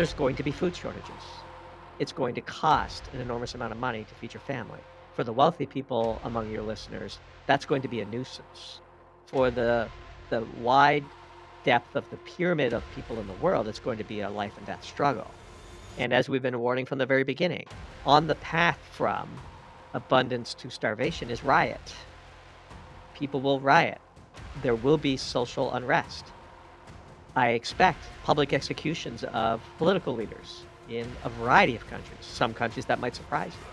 there's going to be food shortages. It's going to cost an enormous amount of money to feed your family. For the wealthy people among your listeners, that's going to be a nuisance. For the wide depth of the pyramid of people in the world, it's going to be a life and death struggle. And as we've been warning from the very beginning, on the path from abundance to starvation is riot. People will riot. There will be social unrest. I expect public executions of political leaders in a variety of countries. Some countries that might surprise you.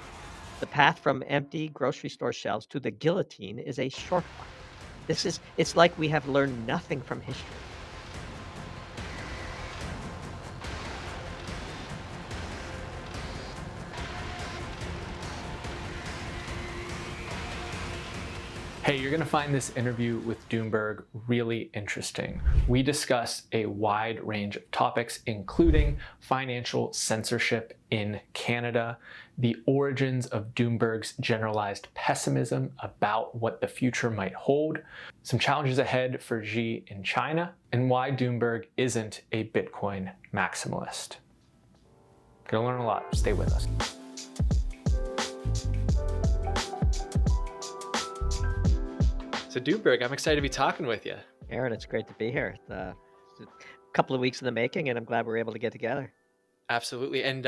The path from empty grocery store shelves to the guillotine is a short one. It's like we have learned nothing from history. Hey, you're going to find this interview with Doomberg really interesting. We discuss a wide range of topics, including financial censorship in Canada, the origins of Doomberg's generalized pessimism about what the future might hold, some challenges ahead for Xi in China, and why Doomberg isn't a Bitcoin maximalist. You're going to learn a lot. Stay with us. So Doomberg, I'm excited to be talking with you. Aaron, it's great to be here. It's a couple of weeks in the making, and I'm glad we're able to get together. Absolutely. And,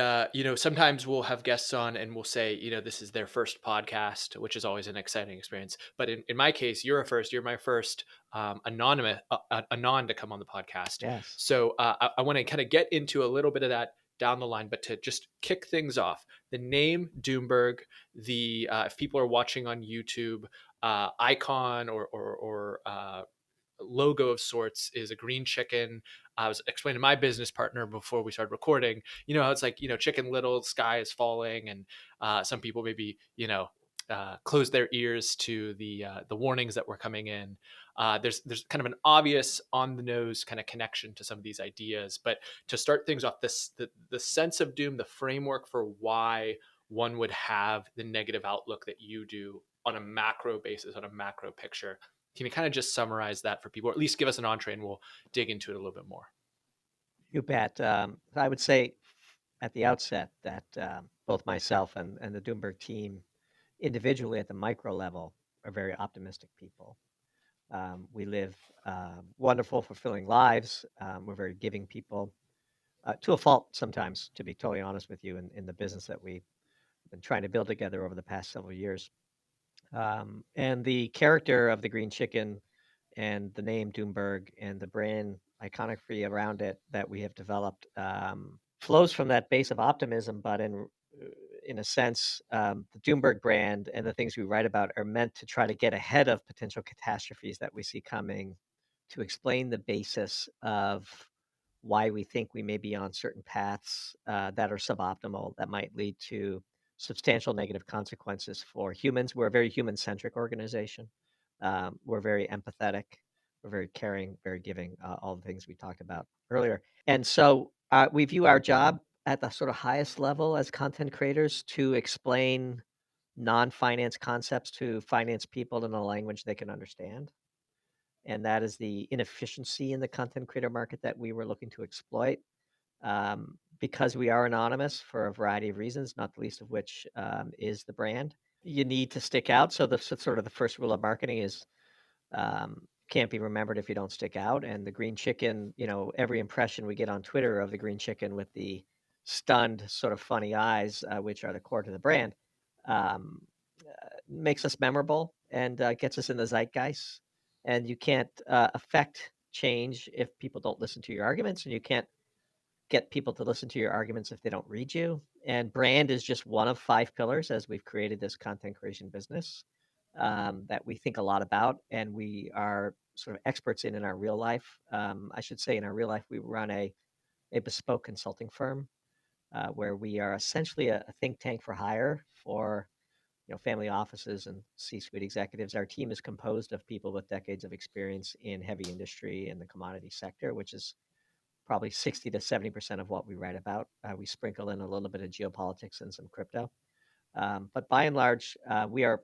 sometimes we'll have guests on and we'll say, this is their first podcast, which is always an exciting experience. But in my case, you're my first anon to come on the podcast. Yes. So I want to kind of get into a little bit of that down the line, but to just kick things off, the name Doomberg, if people are watching on YouTube, icon or logo of sorts is a green chicken. I was explaining to my business partner before we started recording, how it's like, Chicken Little, sky is falling. And some people maybe, close their ears to the warnings that were coming in. There's kind of an obvious on the nose kind of connection to some of these ideas, but to start things off, the sense of doom, the framework for why one would have the negative outlook that you do on a macro basis, on a macro picture. Can you kind of just summarize that for people, or at least give us an entree and we'll dig into it a little bit more? You bet. I would say at the outset that both myself and the Doomberg team, individually at the micro level, are very optimistic people. We live wonderful, fulfilling lives. We're very giving people, to a fault sometimes, to be totally honest with you, in the business that we've been trying to build together over the past several years. And the character of the green chicken and the name Doomberg and the brand iconography around it that we have developed flows from that base of optimism, but in a sense, the Doomberg brand and the things we write about are meant to try to get ahead of potential catastrophes that we see coming, to explain the basis of why we think we may be on certain paths that are suboptimal, that might lead to substantial negative consequences for humans. We're a very human-centric organization. We're very empathetic. We're very caring, very giving, all the things we talked about earlier. And so we view our job at the sort of highest level as content creators to explain non-finance concepts to finance people in a language they can understand. And that is the inefficiency in the content creator market that we were looking to exploit. Because we are anonymous for a variety of reasons, not the least of which is the brand. You need to stick out. So sort of the first rule of marketing is can't be remembered if you don't stick out. And the green chicken, every impression we get on Twitter of the green chicken with the stunned sort of funny eyes, which are the core to the brand, makes us memorable and gets us in the zeitgeist. And you can't affect change if people don't listen to your arguments, and you can't get people to listen to your arguments if they don't read you. And brand is just one of 5 pillars as we've created this content creation business that we think a lot about, and we are sort of experts in our real life. I should say in our real life, we run a bespoke consulting firm where we are essentially a think tank for hire for family offices and C-suite executives. Our team is composed of people with decades of experience in heavy industry and the commodity sector, which is probably 60 to 70% of what we write about. We sprinkle in a little bit of geopolitics and some crypto. But by and large, we are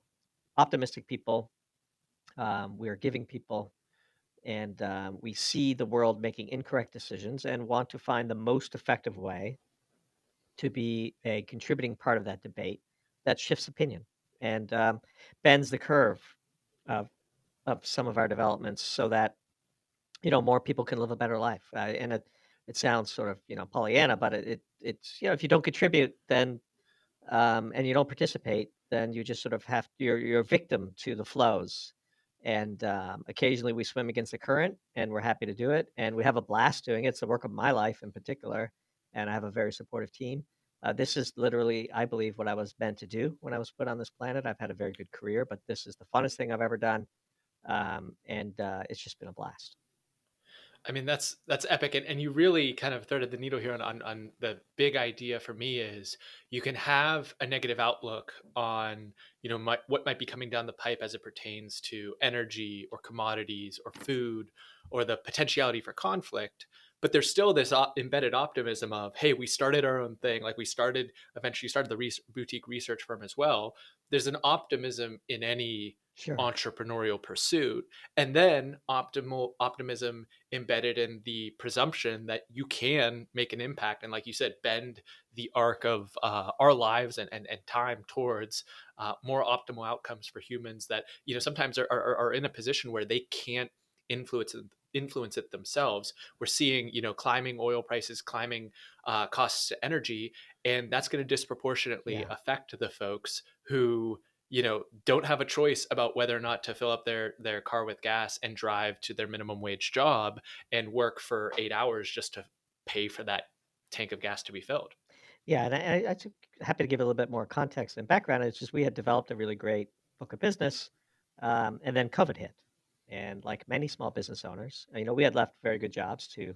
optimistic people. We are giving people. and we see the world making incorrect decisions and want to find the most effective way to be a contributing part of that debate that shifts opinion and bends the curve of some of our developments so that more people can live a better life. And it sounds sort of Pollyanna, but it's if you don't contribute, then and you don't participate, then you just sort of you're a victim to the flows. And occasionally we swim against the current, and we're happy to do it, and we have a blast doing it. It's the work of my life in particular, and I have a very supportive team. This is literally, I believe, what I was meant to do when I was put on this planet. I've had a very good career, but this is the funnest thing I've ever done, and it's just been a blast. I mean, that's epic, and you really kind of threaded the needle here on the big idea for me is you can have a negative outlook on what might be coming down the pipe as it pertains to energy or commodities or food or the potentiality for conflict, but there's still this embedded optimism of, hey, we started our own thing, like we eventually started the boutique research firm as well. There's an optimism in any Sure. entrepreneurial pursuit, and then optimism embedded in the presumption that you can make an impact and, like you said, bend the arc of our lives and time towards more optimal outcomes for humans that sometimes are in a position where they can't influence it themselves. We're seeing climbing oil prices, climbing costs to energy, and that's going to disproportionately Yeah. affect the folks who don't have a choice about whether or not to fill up their car with gas and drive to their minimum wage job and work for 8 hours just to pay for that tank of gas to be filled. Yeah, and I'm happy to give a little bit more context and background. It's just we had developed a really great book of business, and then COVID hit. And like many small business owners, we had left very good jobs to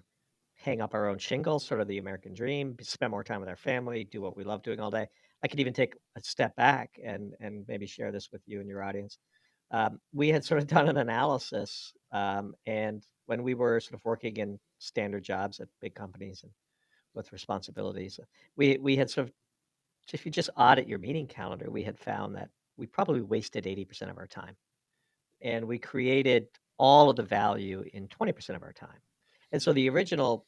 hang up our own shingles, sort of the American dream, spend more time with our family, do what we love doing all day. I could even take a step back and maybe share this with you and your audience. We had sort of done an analysis, and when we were sort of working in standard jobs at big companies and with responsibilities, we had sort of, if you just audit your meeting calendar, we had found that we probably wasted 80% of our time, and we created all of the value in 20% of our time. And so the original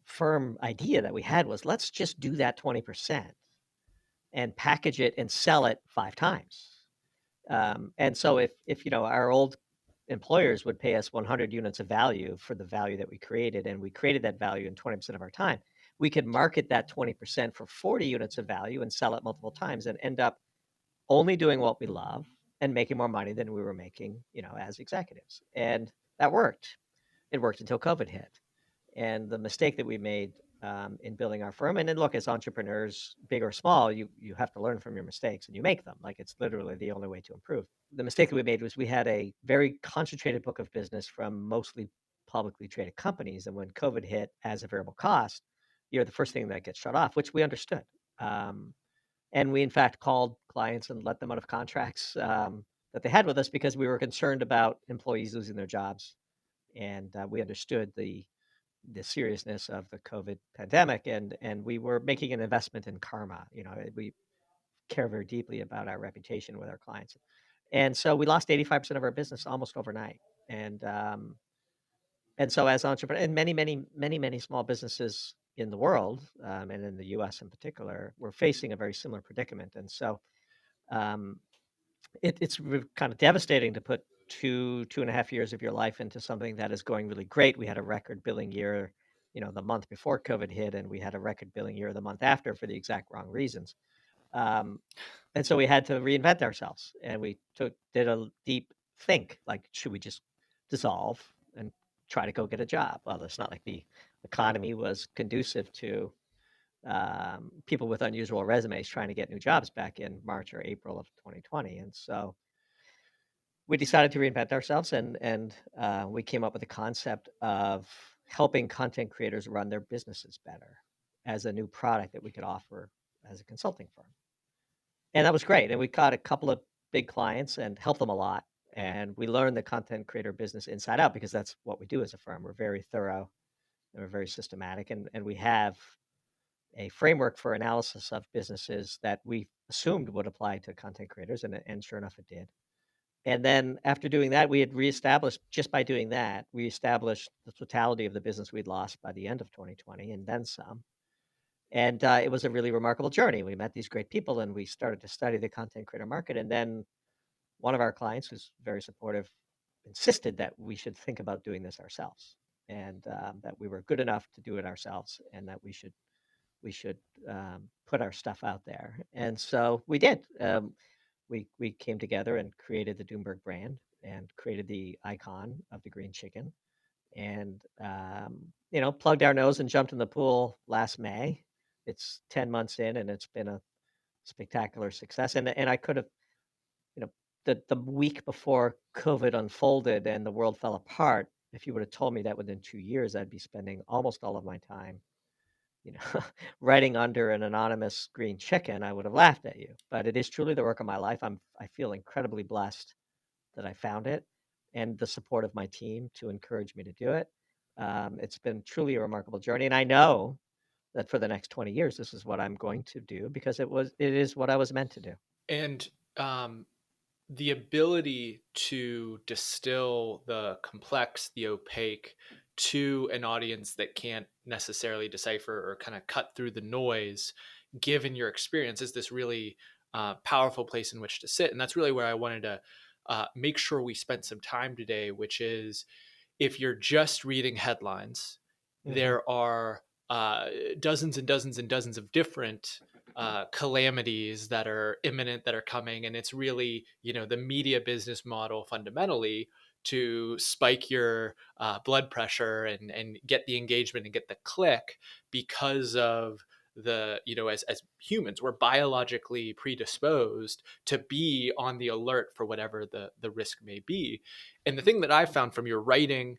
firm idea that we had was let's just do that 20% and package it and sell it 5 times. And so if our old employers would pay us 100 units of value for the value that we created, and we created that value in 20% of our time, we could market that 20% for 40 units of value and sell it multiple times and end up only doing what we love and making more money than we were making, as executives. And that worked. It worked until COVID hit. And the mistake that we made in building our firm, and then look, as entrepreneurs, big or small, you have to learn from your mistakes and you make them. Like it's literally the only way to improve. The mistake that we made was we had a very concentrated book of business from mostly publicly traded companies, and when COVID hit as a variable cost, you're the first thing that gets shut off, which we understood. Um, and we in fact called clients and let them out of contracts that they had with us because we were concerned about employees losing their jobs, and we understood the seriousness of the COVID pandemic, and we were making an investment in karma. We care very deeply about our reputation with our clients, and so we lost 85% of our business almost overnight. And so as entrepreneurs, and many small businesses in the world, and in the U.S. in particular, were facing a very similar predicament. And so um, it's kind of devastating to put 2.5 years of your life into something that is going really great. We had a record billing year, the month before COVID hit, and we had a record billing year the month after for the exact wrong reasons. Um, and so we had to reinvent ourselves, and we did a deep think, like, should we just dissolve and try to go get a job? Well, it's not like the economy was conducive to people with unusual resumes trying to get new jobs back in March or April of 2020. And so we decided to reinvent ourselves, and we came up with the concept of helping content creators run their businesses better as a new product that we could offer as a consulting firm. And that was great. And we got a couple of big clients and helped them a lot. And we learned the content creator business inside out because that's what we do as a firm. We're very thorough and we're very systematic. And we have a framework for analysis of businesses that we assumed would apply to content creators. And sure enough, it did. And then after doing that, we had reestablished, just by doing that, we established the totality of the business we'd lost by the end of 2020 and then some. And it was a really remarkable journey. We met these great people and we started to study the content creator market. And then one of our clients, who's very supportive, insisted that we should think about doing this ourselves, and that we were good enough to do it ourselves, and that we should put our stuff out there. And so we did. We came together and created the Doomberg brand and created the icon of the green chicken, and plugged our nose and jumped in the pool last May. It's 10 months in, and it's been a spectacular success. And I could have, you know, the week before COVID unfolded and the world fell apart, if you would have told me that within 2 years I'd be spending almost all of my time, you know, writing under an anonymous green chicken, I would have laughed at you. But it is truly the work of my life. I feel incredibly blessed that I found it, and the support of my team to encourage me to do it. It's been truly a remarkable journey, and I know that for the next 20 years, this is what I'm going to do because it is what I was meant to do. And the ability to distill the complex, the opaque, to an audience that can't necessarily decipher or kind of cut through the noise, given your experience, is this really powerful place in which to sit. And that's really where I wanted to make sure we spent some time today, which is, if you're just reading headlines, Mhm. there are dozens and dozens and dozens of different calamities that are imminent, that are coming. And it's really, the media business model fundamentally to spike your blood pressure and get the engagement and get the click, because of as humans, we're biologically predisposed to be on the alert for whatever the risk may be. And the thing that I found from your writing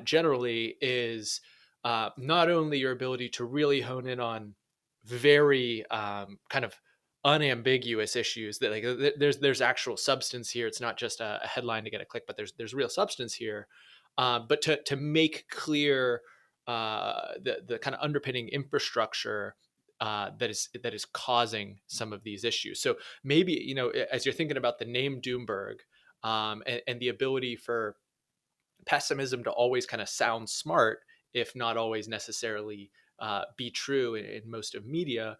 generally is not only your ability to really hone in on very kind of unambiguous issues, that like there's actual substance here. It's not just a headline to get a click, but there's real substance here. But to make clear the kind of underpinning infrastructure that is causing some of these issues. So maybe, as you're thinking about the name Doomberg, and the ability for pessimism to always kind of sound smart, if not always necessarily be true in most of media,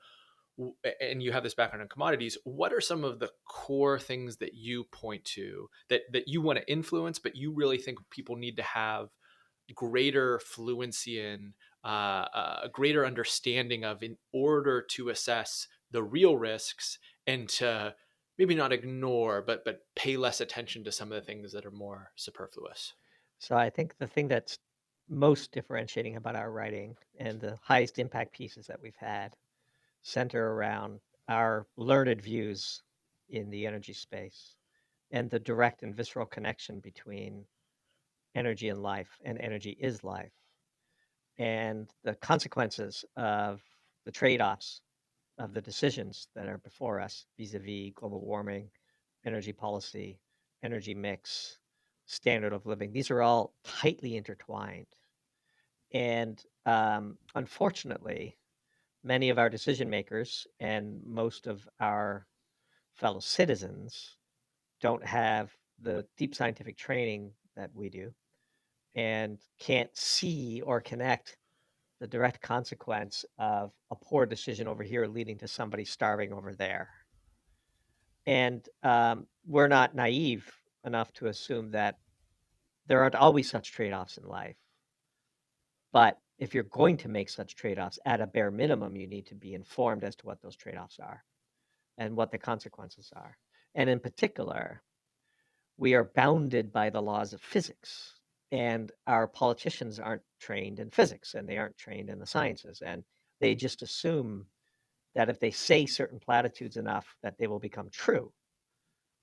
and you have this background in commodities, what are some of the core things that you point to that you want to influence, but you really think people need to have greater fluency in, a greater understanding of, in order to assess the real risks, and to maybe not ignore, but pay less attention to some of the things that are more superfluous? So I think the thing that's most differentiating about our writing and the highest impact pieces that we've had center around our learned views in the energy space and the direct and visceral connection between energy and life, and energy is life, and the consequences of the trade-offs of the decisions that are before us vis-a-vis global warming, energy policy, energy mix, standard of living. These are all tightly intertwined. And unfortunately, many of our decision makers and most of our fellow citizens don't have the deep scientific training that we do, and can't see or connect the direct consequence of a poor decision over here leading to somebody starving over there. And we're not naive enough to assume that there aren't always such trade-offs in life. But if you're going to make such trade-offs, at a bare minimum, you need to be informed as to what those trade-offs are and what the consequences are. And in particular, we are bounded by the laws of physics. And our politicians aren't trained in physics, and they aren't trained in the sciences. And they just assume that if they say certain platitudes enough, that they will become true.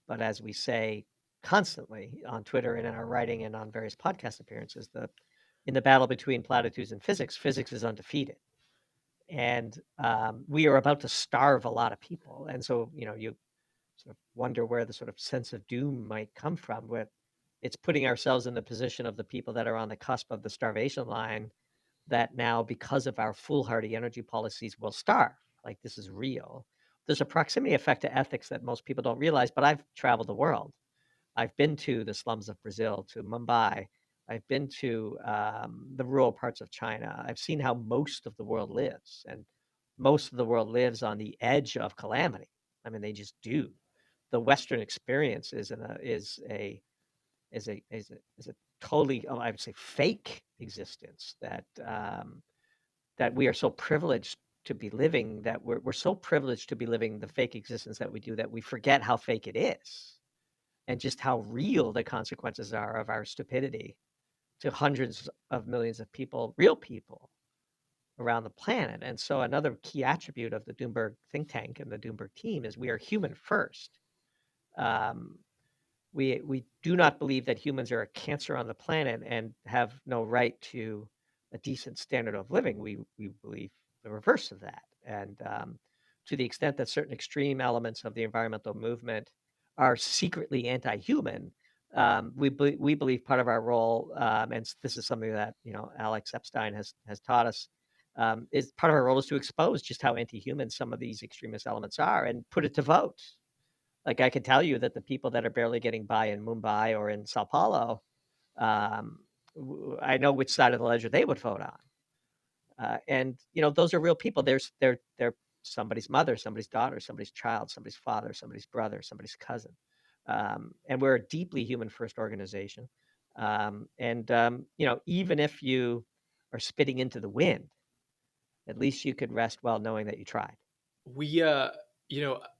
But as we say constantly on Twitter and in our writing and on various podcast appearances, in the battle between platitudes and physics, physics is undefeated. And we are about to starve a lot of people. And so, you sort of wonder where the sort of sense of doom might come from, where it's putting ourselves in the position of the people that are on the cusp of the starvation line, that now, because of our foolhardy energy policies, will starve. Like, this is real. There's a proximity effect to ethics that most people don't realize, but I've traveled the world. I've been to the slums of Brazil, to Mumbai. I've been to the rural parts of China. I've seen how most of the world lives, and most of the world lives on the edge of calamity. I mean, they just do. The Western experience is a totally, I would say, fake existence that we are so privileged to be living, that we're so privileged to be living the fake existence that we do, that we forget how fake it is, and just how real the consequences are of our stupidity to hundreds of millions of people, real people around the planet. And so another key attribute of the Doomberg think tank and the Doomberg team is we are human first. Um, we do not believe that humans are a cancer on the planet and have no right to a decent standard of living. We believe the reverse of that. And to the extent that certain extreme elements of the environmental movement are secretly anti-human, we believe part of our role, and this is something that Alex Epstein has taught us, is part of our role is to expose just how anti-human some of these extremist elements are and put it to vote. Like, I could tell you that the people that are barely getting by in Mumbai or in Sao Paulo, um, I know which side of the ledger they would vote on. And those are real people. They're somebody's mother, somebody's daughter, somebody's child, somebody's father, somebody's brother, somebody's cousin. And we're a deeply human first organization. Even if you are spitting into the wind, at least you could rest well knowing that you tried. We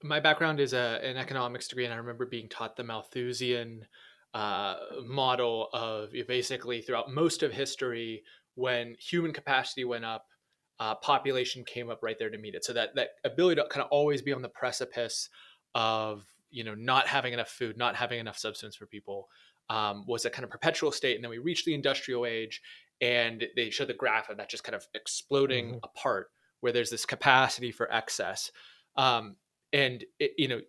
my background is an economics degree, and I remember being taught the Malthusian model of basically throughout most of history, when human capacity went up, population came up right there to meet it. So that ability to kind of always be on the precipice of not having enough food, not having enough substance for people, was a kind of perpetual state. And then we reached the industrial age, and they show the graph of that just kind of exploding Mm-hmm. apart, where there's this capacity for excess. Um, and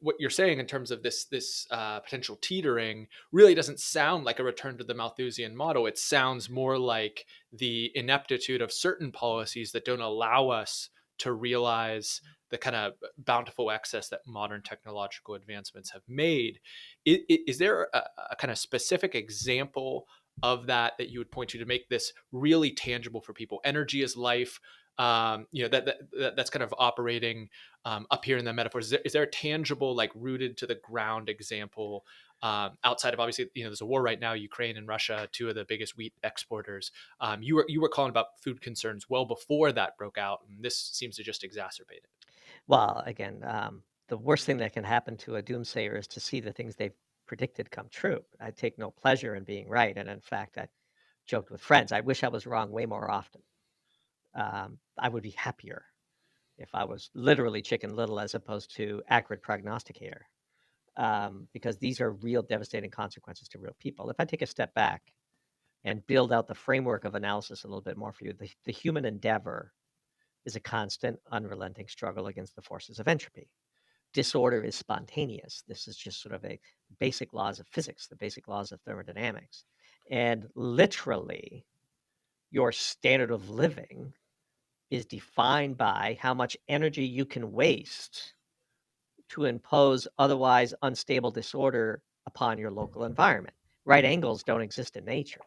what you're saying in terms of this potential teetering really doesn't sound like a return to the Malthusian model. It sounds more like the ineptitude of certain policies that don't allow us to realize the kind of bountiful excess that modern technological advancements have made. Is there a kind of specific example of that you would point to make this really tangible for people? Energy is life. That's kind of operating up here in the metaphors. Is there a tangible, like rooted to the ground example, outside of, obviously, there's a war right now, Ukraine and Russia, two of the biggest wheat exporters. You were calling about food concerns well before that broke out, and this seems to just exacerbate it. Well, again, the worst thing that can happen to a doomsayer is to see the things they've predicted come true. I take no pleasure in being right, and in fact, I joked with friends, I wish I was wrong way more often. I would be happier if I was literally Chicken Little as opposed to accurate prognosticator, because these are real devastating consequences to real people. If I take a step back and build out the framework of analysis a little bit more for you, the human endeavor is a constant, unrelenting struggle against the forces of entropy. Disorder is spontaneous. This is just sort of a basic laws of physics, the basic laws of thermodynamics. And literally, your standard of living is defined by how much energy you can waste to impose otherwise unstable disorder upon your local environment. Right angles don't exist in nature.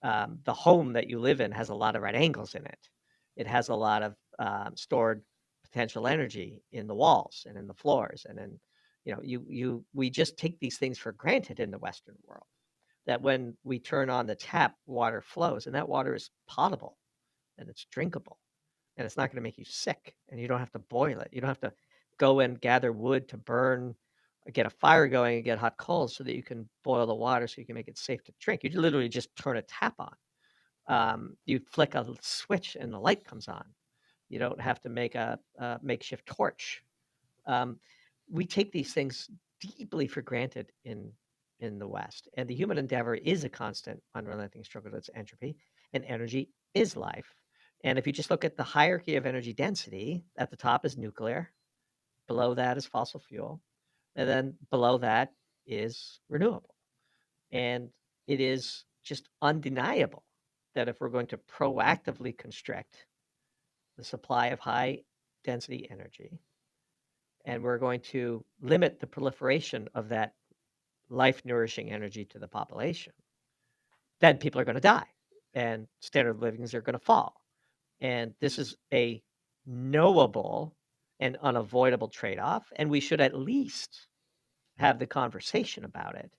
The home that you live in has a lot of right angles in it. It has a lot of stored potential energy in the walls and in the floors, and in we just take these things for granted in the Western world. That when we turn on the tap, water flows, and that water is potable and it's drinkable, and it's not going to make you sick, and you don't have to boil it. You don't have to go and gather wood to burn, get a fire going, and get hot coals so that you can boil the water so you can make it safe to drink. You literally just turn a tap on. You flick a switch and the light comes on. You don't have to make a makeshift torch. Um, we take these things deeply for granted in the West, and the human endeavor is a constant, unrelenting struggle against entropy, and energy is life. And if you just look at the hierarchy of energy density, at the top is nuclear, below that is fossil fuel, and then below that is renewable. And it is just undeniable that if we're going to proactively constrict the supply of high density energy, and we're going to limit the proliferation of that life-nourishing energy to the population, then people are going to die and standard of livings are going to fall. And this is a knowable and unavoidable trade-off, and we should at least have the conversation about it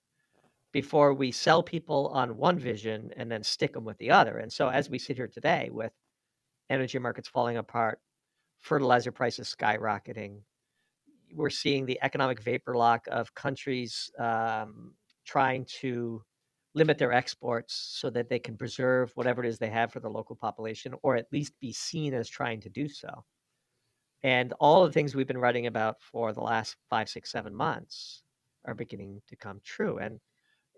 before we sell people on one vision and then stick them with the other. And so as we sit here today with energy markets falling apart, fertilizer prices skyrocketing, we're seeing the economic vapor lock of countries trying to limit their exports so that they can preserve whatever it is they have for the local population, or at least be seen as trying to do so. And all the things we've been writing about for the last 5, 6, 7 months are beginning to come true.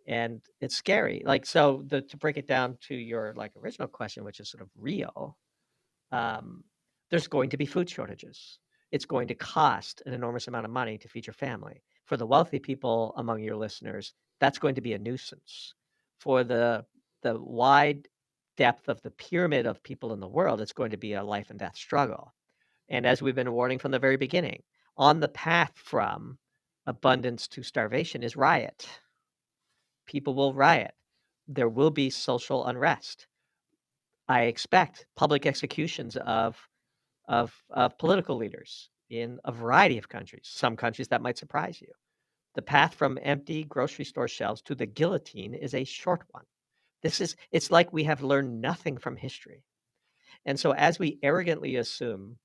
And it's scary. Like, so to break it down to your like original question, which is sort of real, um, there's going to be food shortages. It's going to cost an enormous amount of money to feed your family. For the wealthy people among your listeners, that's going to be a nuisance. For the wide depth of the pyramid of people in the world, it's going to be a life and death struggle. And as we've been warning from the very beginning, on the path from abundance to starvation is riot. People will riot. There will be social unrest. I expect public executions of political leaders in a variety of countries. Some countries that might surprise you. The path from empty grocery store shelves to the guillotine is a short one. It's like we have learned nothing from history. And so as we arrogantly assume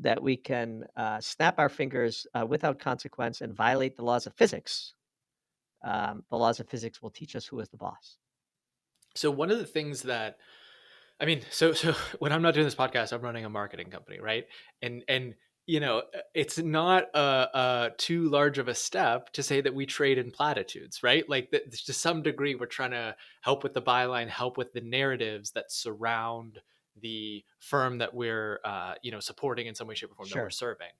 that we can snap our fingers without consequence and violate the laws of physics, the laws of physics will teach us who is the boss. So one of the things that I mean, so when I'm not doing this podcast, I'm running a marketing company, right? And it's not a too large of a step to say that we trade in platitudes, right? Like to some degree, we're trying to help with the byline, help with the narratives that surround the firm that we're supporting in some way, shape, or form, that we're Sure. serving.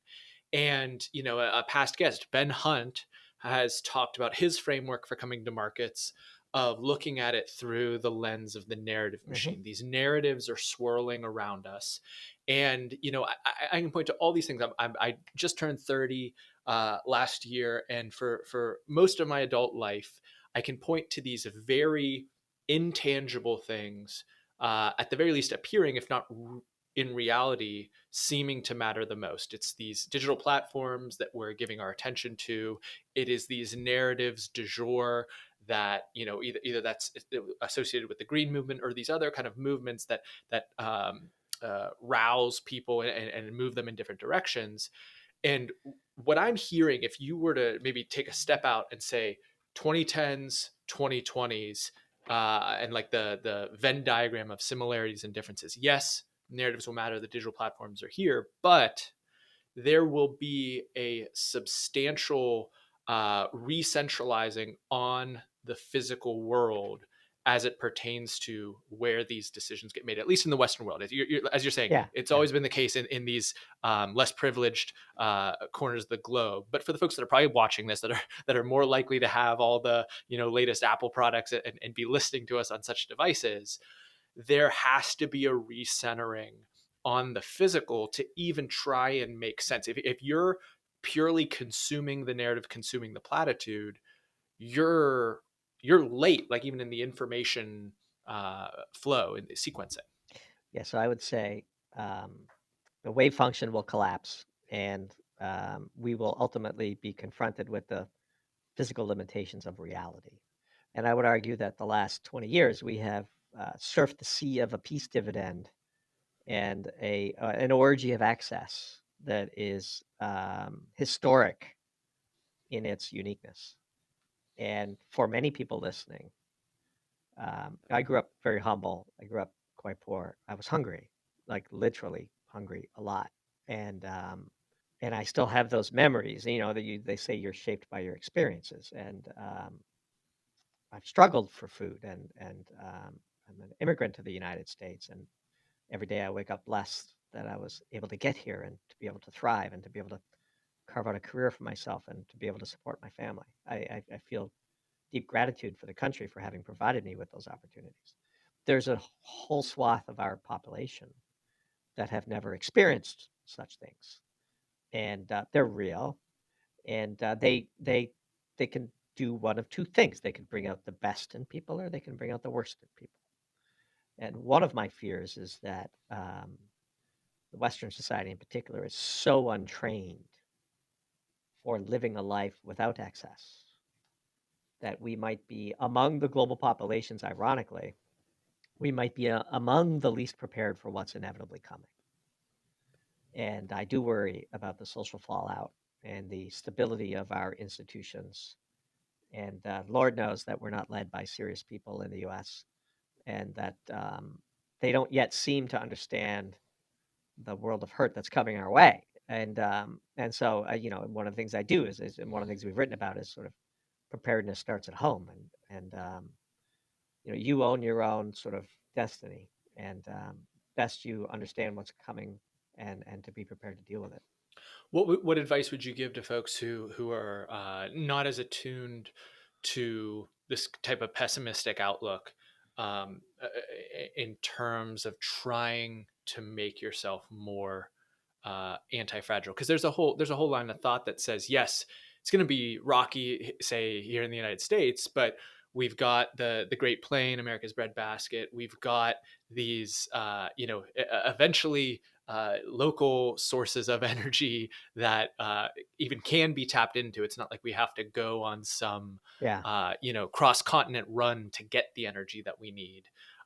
And a past guest, Ben Hunt, has talked about his framework for coming to markets of looking at it through the lens of the narrative Mm-hmm. machine. These narratives are swirling around us. And, I can point to all these things. I just turned 30 last year. And for most of my adult life, I can point to these very intangible things, at the very least appearing, if not in reality, seeming to matter the most. It's these digital platforms that we're giving our attention to. It is these narratives du jour that either that's associated with the green movement or these other kind of movements that rouse people and move them in different directions. And what I'm hearing, if you were to maybe take a step out and say 2010s, 2020s, and like the Venn diagram of similarities and differences. Yes, narratives will matter. The digital platforms are here, but there will be a substantial re-centralizing on the physical world as it pertains to where these decisions get made, at least in the Western world. As you're saying, Yeah. it's Yeah. always been the case in these less privileged corners of the globe. But for the folks that are probably watching this, that are more likely to have all the latest Apple products and be listening to us on such devices, there has to be a recentering on the physical to even try and make sense. If you're purely consuming the narrative, consuming the platitude, you're late, like even in the information flow and the sequencing. Yeah. So I would say um, the wave function will collapse, and we will ultimately be confronted with the physical limitations of reality. And I would argue that the last 20 years we have surfed the sea of a peace dividend and an orgy of access that is historic in its uniqueness. And for many people listening, I grew up very humble. I grew up quite poor. I was hungry, like literally hungry a lot, and and I still have those memories. They say you're shaped by your experiences, and I've struggled for food, and I'm an immigrant to the United States, and every day I wake up blessed that I was able to get here and to be able to thrive and to be able to carve out a career for myself and to be able to support my family. I feel deep gratitude for the country for having provided me with those opportunities. There's a whole swath of our population that have never experienced such things, and they're real, and they can do one of two things. They can bring out the best in people, or they can bring out the worst in people. And one of my fears is that the Western society in particular is so untrained for living a life without excess that we might be among the global populations, ironically, we might be among the least prepared for what's inevitably coming. And I do worry about the social fallout and the stability of our institutions. And Lord knows that we're not led by serious people in the US, and that they don't yet seem to understand the world of hurt that's coming our way. And so, one of the things I do is and one of the things we've written about is sort of preparedness starts at home. You own your own sort of destiny, and best you understand what's coming and to be prepared to deal with it. What advice would you give to folks who are not as attuned to this type of pessimistic outlook, in terms of trying to make yourself more anti-fragile? Because there's a whole line of thought that says, yes, it's going to be rocky, say here in the United States, but we've got the Great Plain, America's breadbasket. We've got these, eventually local sources of energy that even can be tapped into. It's not like we have to go on some Yeah. cross continent run to get the energy that we need.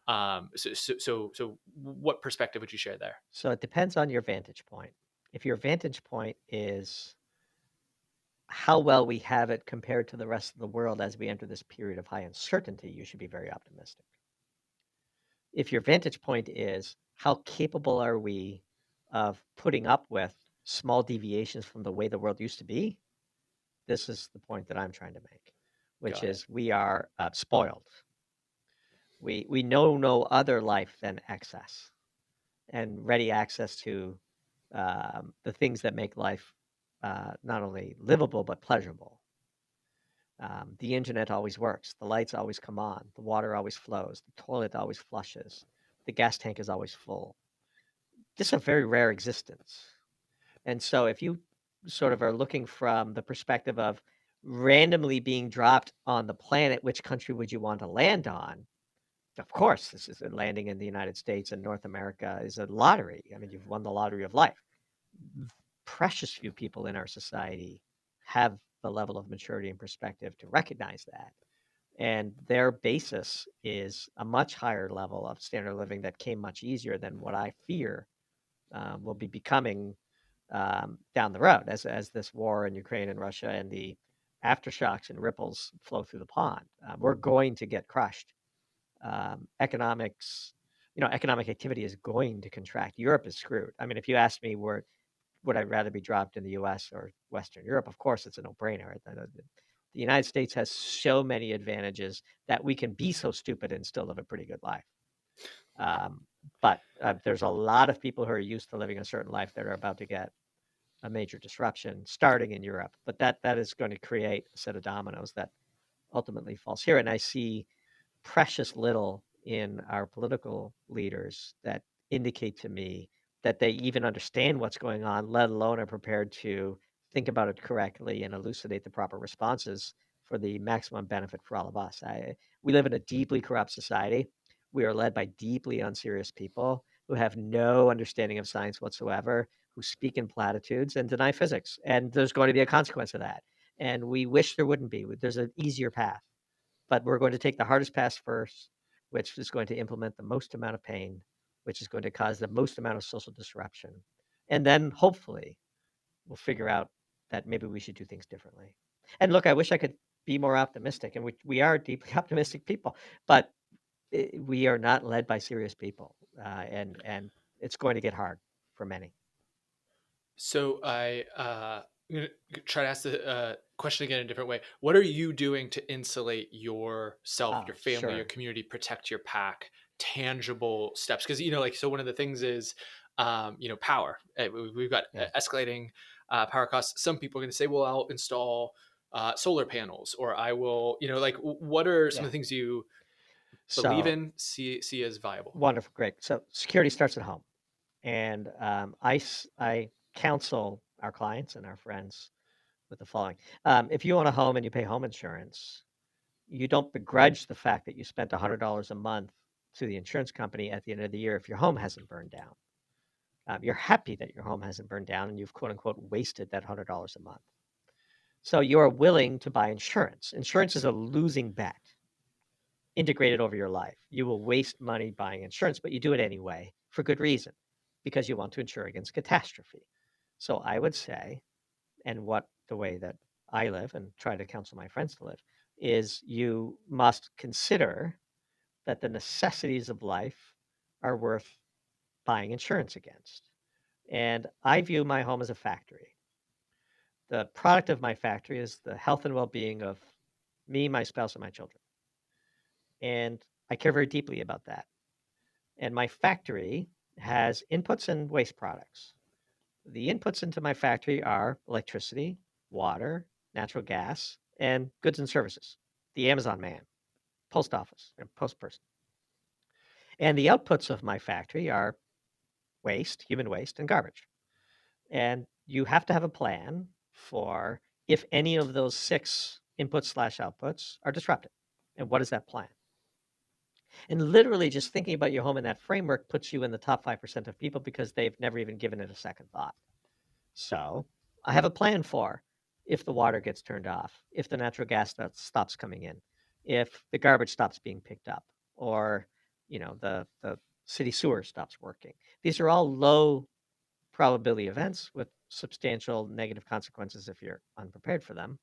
So what perspective would you share there? So it depends on your vantage point. If your vantage point is how well we have it compared to the rest of the world as we enter this period of high uncertainty, you should be very optimistic. If your vantage point is how capable are we of putting up with small deviations from the way the world used to be, this is the point that I'm trying to make, which Got it. is we are spoiled. We know no other life than excess and ready access to the things that make life not only livable but pleasurable. The internet always works. The lights always come on. The water always flows. The toilet always flushes. The gas tank is always full. This is a very rare existence. And so if you sort of are looking from the perspective of randomly being dropped on the planet, which country would you want to land on? Of course, this is landing in the United States and North America is a lottery. I mean, you've won the lottery of life. Precious few people in our society have the level of maturity and perspective to recognize that. And their basis is a much higher level of standard of living that came much easier than what I fear will be becoming down the road as this war in Ukraine and Russia and the aftershocks and ripples flow through the pond. We're going to get crushed. Economic activity is going to contract. Europe is screwed. I mean, if you ask me where would I rather be dropped in the US or Western Europe, of course it's a no-brainer. The United States has so many advantages that we can be so stupid and still live a pretty good life. But there's a lot of people who are used to living a certain life that are about to get a major disruption starting in Europe. But that is going to create a set of dominoes that ultimately falls here. And I see precious little in our political leaders that indicate to me that they even understand what's going on, let alone are prepared to think about it correctly and elucidate the proper responses for the maximum benefit for all of us. We live in a deeply corrupt society. We are led by deeply unserious people who have no understanding of science whatsoever, who speak in platitudes and deny physics. And there's going to be a consequence of that. And we wish there wouldn't be. There's an easier path. But we're going to take the hardest path first, which is going to implement the most amount of pain, which is going to cause the most amount of social disruption. And then hopefully we'll figure out that maybe we should do things differently. And look, I wish I could be more optimistic, and we are deeply optimistic people, but we are not led by serious people, and it's going to get hard for many. So I'm gonna try to ask the question again in a different way. What are you doing to insulate yourself, your family, your Sure. community, protect your pack? Tangible steps, because so one of the things is, power. We've got Yeah. escalating power costs. Some people are going to say, "Well, I'll install solar panels," or I will, what are some Yeah. of the things you believe So in, see as viable? wonderful. Great. So security starts at home. And I counsel our clients and our friends with the following. If you own a home and you pay home insurance, you don't begrudge the fact that you spent $100 a month to the insurance company at the end of the year if your home hasn't burned down. You're happy that your home hasn't burned down and you've quote unquote wasted that $100 a month. So you're willing to buy insurance. Insurance is a losing bet integrated over your life. You will waste money buying insurance, but you do it anyway for good reason, because you want to insure against catastrophe. So I would say, and what the way that I live and try to counsel my friends to live, is you must consider that the necessities of life are worth buying insurance against. And I view my home as a factory. The product of my factory is the health and well-being of me, my spouse, and my children. And I care very deeply about that. And my factory has inputs and waste products. The inputs into my factory are electricity, water, natural gas, and goods and services. The Amazon man, post office, and post person. And the outputs of my factory are waste, human waste, and garbage. And you have to have a plan for if any of those 6 inputs/outputs are disrupted. And what is that plan? And literally just thinking about your home in that framework puts you in the top 5% of people because they've never even given it a second thought. So I have a plan for if the water gets turned off, if the natural gas stops coming in, if the garbage stops being picked up, or the city sewer stops working. These are all low probability events with substantial negative consequences if you're unprepared for them.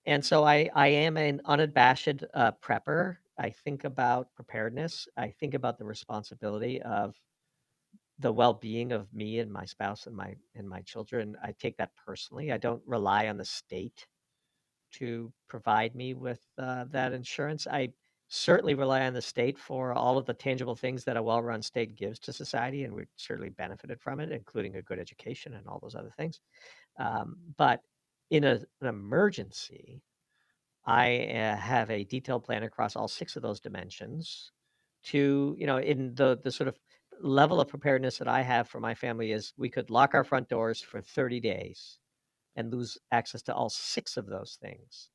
And so I am an unabashed prepper. I think about preparedness. I think about the responsibility of the well-being of me and my spouse and my children. I take that personally. I don't rely on the state to provide me with that insurance. I certainly rely on the state for all of the tangible things that a well-run state gives to society, and we've certainly benefited from it, including a good education and all those other things. But in an emergency, I have a detailed plan across all 6 of those dimensions to, in the sort of level of preparedness that I have for my family is we could lock our front doors for 30 days and lose access to all 6 of those things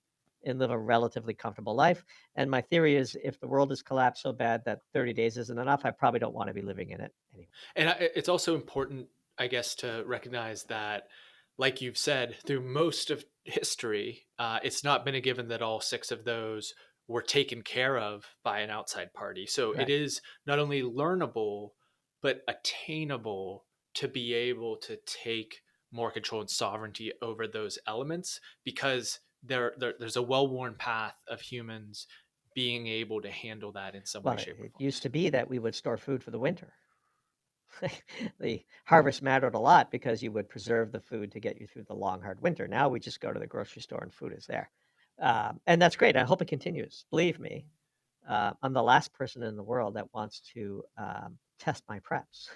and live a relatively comfortable life. And my theory is if the world has collapsed so bad that 30 days isn't enough, I probably don't want to be living in it anyway. And it's also important, I guess, to recognize that, like you've said, through most of history, it's not been a given that all 6 of those were taken care of by an outside party. So it Right. is not only learnable, but attainable to be able to take more control and sovereignty over those elements, because there's a well-worn path of humans being able to handle that in some way, Well, shape, or it form. used to be that we would store food for the winter. The harvest mattered a lot because you would preserve the food to get you through the long, hard winter. Now we just go to the grocery store and food is there. And that's great. I hope it continues. Believe me, I'm the last person in the world that wants to test my preps.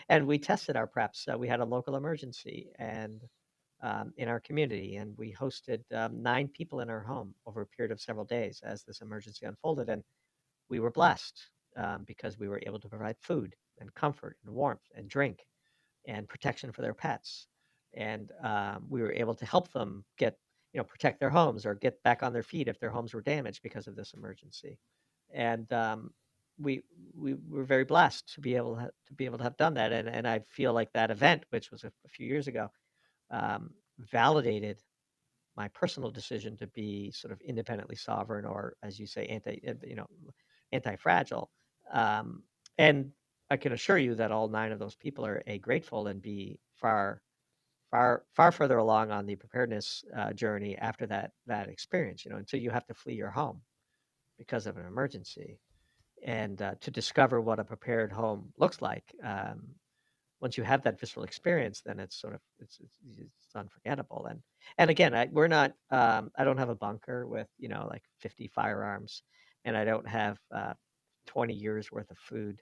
And we tested our preps. We had a local emergency and in our community, and we hosted 9 people in our home over a period of several days as this emergency unfolded. And we were blessed because we were able to provide food and comfort and warmth and drink and protection for their pets. And we were able to help them get, protect their homes or get back on their feet if their homes were damaged because of this emergency. And we we were very blessed to be able to have done that. And I feel like that event, which was a few years ago, validated my personal decision to be sort of independently sovereign, or as you say, anti-fragile. Um, and I can assure you that all 9 of those people are A, grateful, and B, far, far, far further along on the preparedness journey after that experience. Until you have to flee your home because of an emergency, and to discover what a prepared home looks like. Once you have that visceral experience, then it's sort of it's unforgettable. And again, we're not. I don't have a bunker with like 50 firearms, and I don't have 20 years worth of food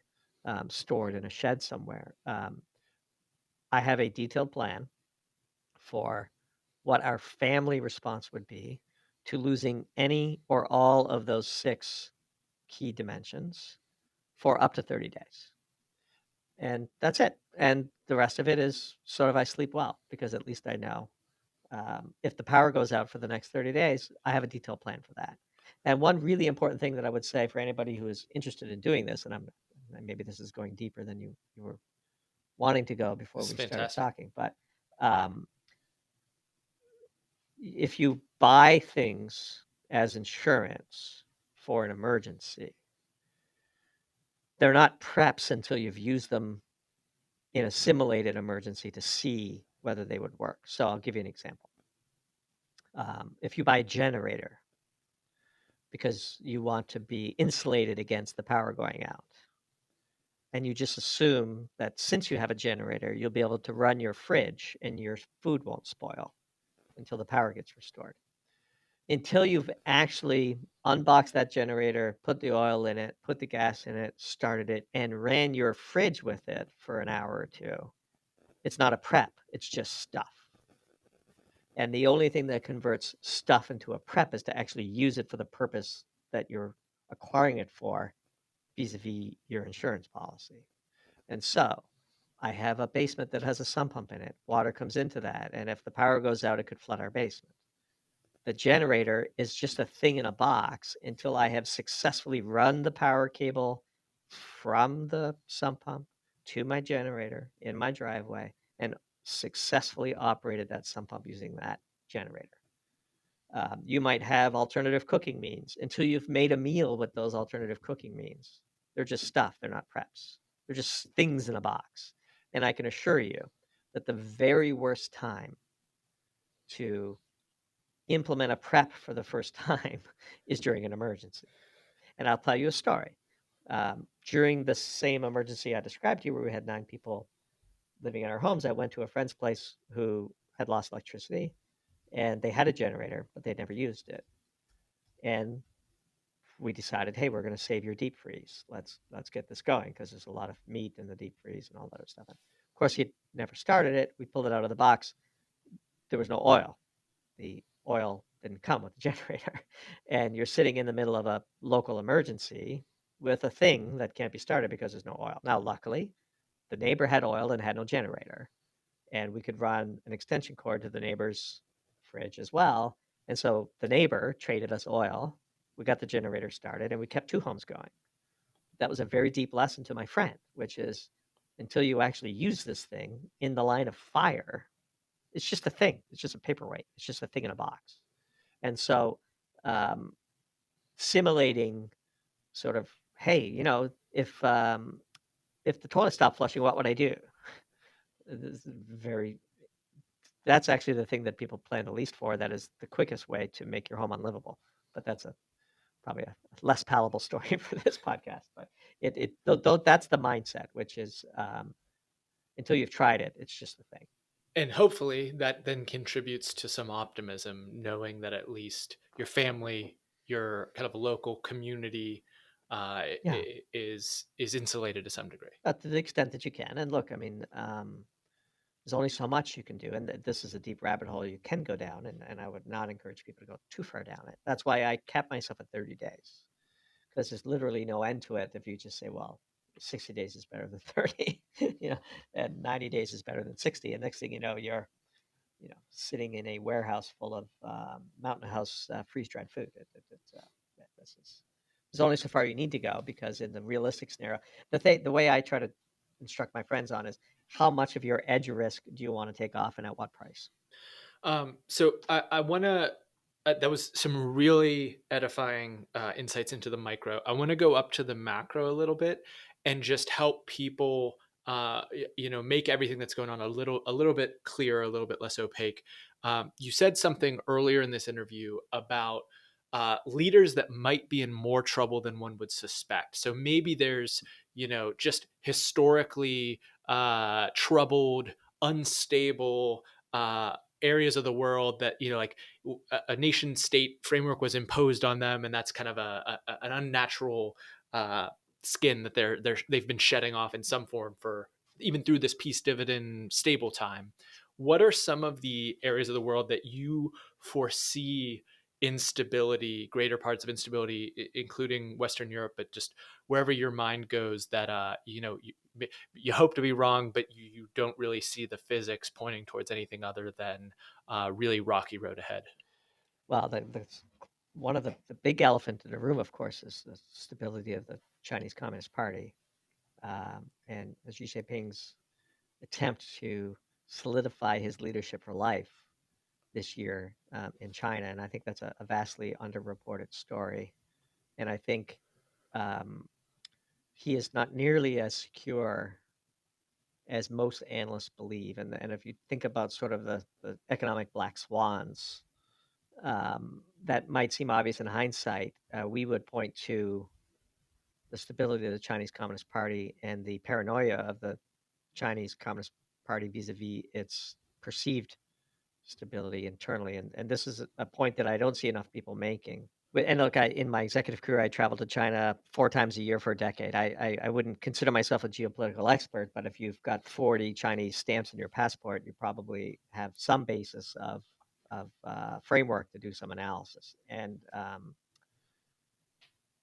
stored in a shed somewhere. I have a detailed plan for what our family response would be to losing any or all of those 6 key dimensions for up to 30 days. And that's it. And the rest of it is sort of I sleep well because at least I know if the power goes out for the next 30 days, I have a detailed plan for that. And one really important thing that I would say for anybody who is interested in doing this, and maybe this is going deeper than you were wanting to go before This is we started fantastic. talking, but um, if you buy things as insurance for an emergency, they're not preps until you've used them in a simulated emergency to see whether they would work. So I'll give you an example. If you buy a generator because you want to be insulated against the power going out, and you just assume that since you have a generator, you'll be able to run your fridge and your food won't spoil until the power gets restored. Until you've actually unboxed that generator, put the oil in it, put the gas in it, started it, and ran your fridge with it for an hour or two, it's not a prep, it's just stuff. And the only thing that converts stuff into a prep is to actually use it for the purpose that you're acquiring it for, vis-a-vis your insurance policy. And so I have a basement that has a sump pump in it. Water comes into that, and if the power goes out, it could flood our basement. The generator is just a thing in a box until I have successfully run the power cable from the sump pump to my generator in my driveway and successfully operated that sump pump using that generator. You might have alternative cooking means until you've made a meal with those alternative cooking means. They're just stuff, they're not preps. They're just things in a box. And I can assure you that the very worst time to implement a prep for the first time is during an emergency. And I'll tell you a story. During the same emergency I described to you, where we had 9 people living in our homes, I went to a friend's place who had lost electricity, and they had a generator, but they'd never used it. And we decided, hey, we're going to save your deep freeze. Let's get this going because there's a lot of meat in the deep freeze and all that other stuff. And of course, he'd never started it. We pulled it out of the box. There was no oil. The oil didn't come with the generator. And you're sitting in the middle of a local emergency with a thing that can't be started because there's no oil. Now, luckily, the neighbor had oil and had no generator. And we could run an extension cord to the neighbor's fridge as well. And so the neighbor traded us oil. We got the generator started and we kept 2 homes going. That was a very deep lesson to my friend, which is until you actually use this thing in the line of fire, it's just a thing. It's just a paperweight. It's just a thing in a box. And so simulating sort of, hey, if the toilet stopped flushing, what would I do? That's actually the thing that people plan the least for. That is the quickest way to make your home unlivable. But that's probably a less palatable story for this podcast. But that's the mindset, which is until you've tried it, it's just a thing. And hopefully that then contributes to some optimism, knowing that at least your family, your kind of local community, Yeah, is insulated to some degree. to the extent that you can. And look, I mean, there's only so much you can do, and this is a deep rabbit hole you can go down, and I would not encourage people to go too far down it. That's why I kept myself at 30 days, because there's literally no end to it if you just say, well, 60 days is better than 30, and 90 days is better than 60, and next thing you know, you're sitting in a warehouse full of Mountain House freeze-dried food. There's only so far you need to go, because in the realistic scenario, the way I try to instruct my friends on is how much of your edge risk do you want to take off and at what price? So I want to. That was some really edifying insights into the micro. I want to go up to the macro a little bit and just help people, make everything that's going on a little bit clearer, a little bit less opaque. You said something earlier in this interview about leaders that might be in more trouble than one would suspect. So maybe there's, just historically troubled, unstable areas of the world that, like a nation state framework was imposed on them, and that's kind of an unnatural skin that they've been shedding off in some form for even through this peace dividend stable time. What are some of the areas of the world that you foresee instability, greater parts of instability, including Western Europe, but just wherever your mind goes, that you hope to be wrong, but you don't really see the physics pointing towards anything other than really rocky road ahead. Well, one of the big elephant in the room, of course, is the stability of the Chinese Communist Party, and Xi Jinping's attempt to solidify his leadership for life this year in China. And I think that's a vastly underreported story. And I think um, he is not nearly as secure as most analysts believe. And if you think about sort of the economic black swans, that might seem obvious in hindsight. We would point to the stability of the Chinese Communist Party and the paranoia of the Chinese Communist Party vis-a-vis its perceived stability internally. And this is a point that I don't see enough people making. And look, in my executive career, I traveled to China 4 times a year for a decade. I wouldn't consider myself a geopolitical expert, but if you've got 40 Chinese stamps in your passport, you probably have some basis of framework to do some analysis. And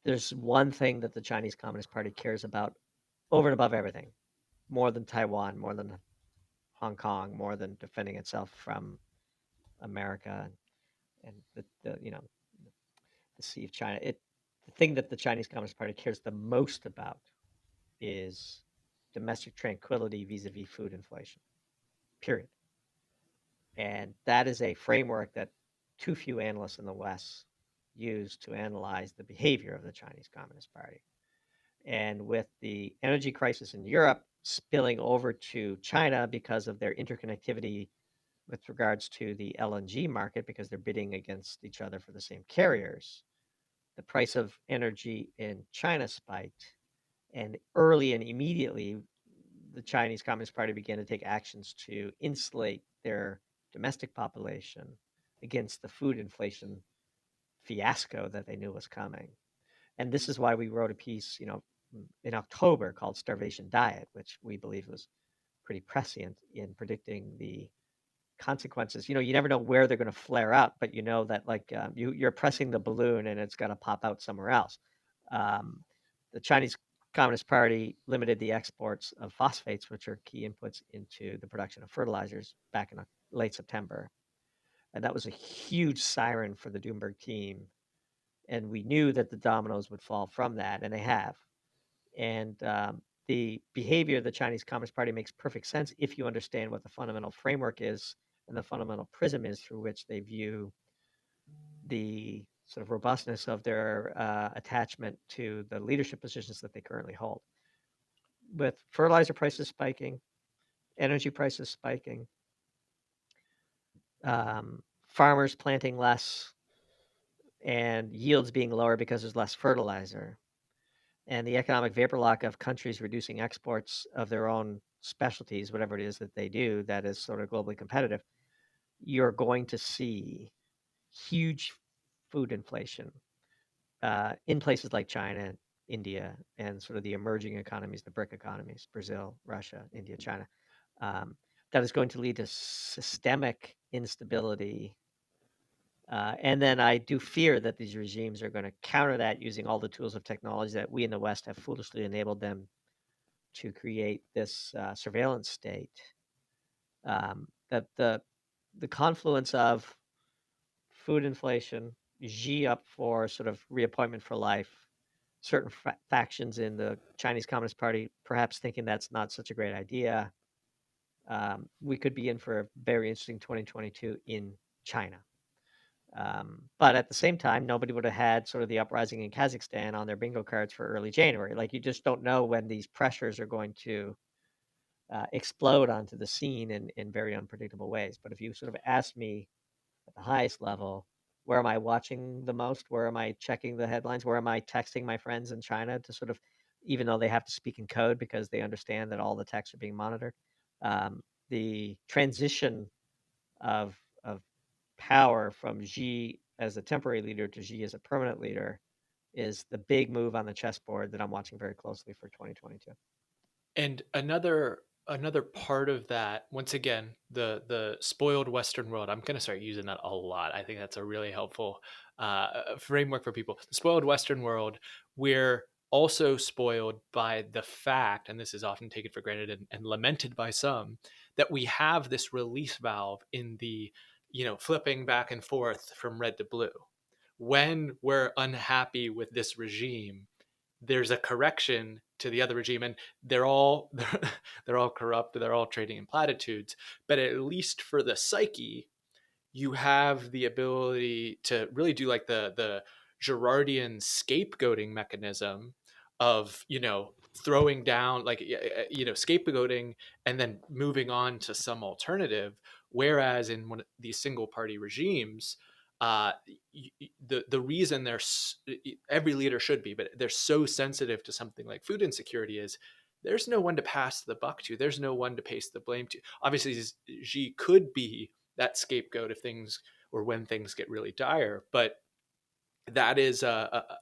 there's one thing that the Chinese Communist Party cares about over and above everything, more than Taiwan, more than Hong Kong, more than defending itself from America and the Sea of China. The thing that the Chinese Communist Party cares the most about is domestic tranquility vis-a-vis food inflation. Period. And that is a framework that too few analysts in the West use to analyze the behavior of the Chinese Communist Party. And with the energy crisis in Europe spilling over to China because of their interconnectivity with regards to the LNG market, because they're bidding against each other for the same carriers, the price of energy in China spiked. And early and immediately, the Chinese Communist Party began to take actions to insulate their domestic population against the food inflation fiasco that they knew was coming. And this is why we wrote a piece, in October called Starvation Diet, which we believe was pretty prescient in predicting the consequences. You never know where they're going to flare out, but you know that you're pressing the balloon and it's going to pop out somewhere else. The Chinese Communist Party limited the exports of phosphates, which are key inputs into the production of fertilizers, back in late September. And that was a huge siren for the Doomberg team. And we knew that the dominoes would fall from that, and they have. And the behavior of the Chinese Communist Party makes perfect sense if you understand what the fundamental framework is and the fundamental prism is through which they view the sort of robustness of their attachment to the leadership positions that they currently hold. With fertilizer prices spiking, energy prices spiking, farmers planting less, and yields being lower because there's less fertilizer, and the economic vapor lock of countries reducing exports of their own specialties, whatever it is that they do that is sort of globally competitive, you're going to see huge food inflation in places like China, India, and sort of the emerging economies, the BRIC economies, Brazil, Russia, India, China. That is going to lead to systemic instability. And then I do fear that these regimes are going to counter that using all the tools of technology that we in the West have foolishly enabled them to create this surveillance state. That the confluence of food inflation, Xi up for sort of reappointment for life, certain factions in the Chinese Communist Party perhaps thinking that's not such a great idea. We could be in for a very interesting 2022 in China. But at the same time, nobody would have had sort of the uprising in Kazakhstan on their bingo cards for early January. Like, you just don't know when these pressures are going to explode onto the scene in very unpredictable ways. But if you sort of ask me at the highest level, where am I watching the most? Where am I checking the headlines? Where am I texting my friends in China to sort of, even though they have to speak in code because they understand that all the texts are being monitored, the transition of power from Xi as a temporary leader to Xi as a permanent leader is the big move on the chessboard that I'm watching very closely for 2022. And another part of that, once again, the spoiled Western world. I'm going to start using that a lot. I think that's a really helpful framework for people. The spoiled Western world, we're also spoiled by the fact, and this is often taken for granted and lamented by some, that we have this release valve in the, flipping back and forth from red to blue. When we're unhappy with this regime, there's a correction to the other regime, and they're all they're all corrupt, they're all trading in platitudes, but at least for the psyche, you have the ability to really do like the Girardian scapegoating mechanism of, throwing down, like, scapegoating and then moving on to some alternative. Whereas in one of these single party regimes, uh, the reason every leader should be, but they're so sensitive to something like food insecurity is there's no one to pass the buck to. There's no one to paste the blame to. Obviously, Xi could be that scapegoat if things, or when things get really dire. But that is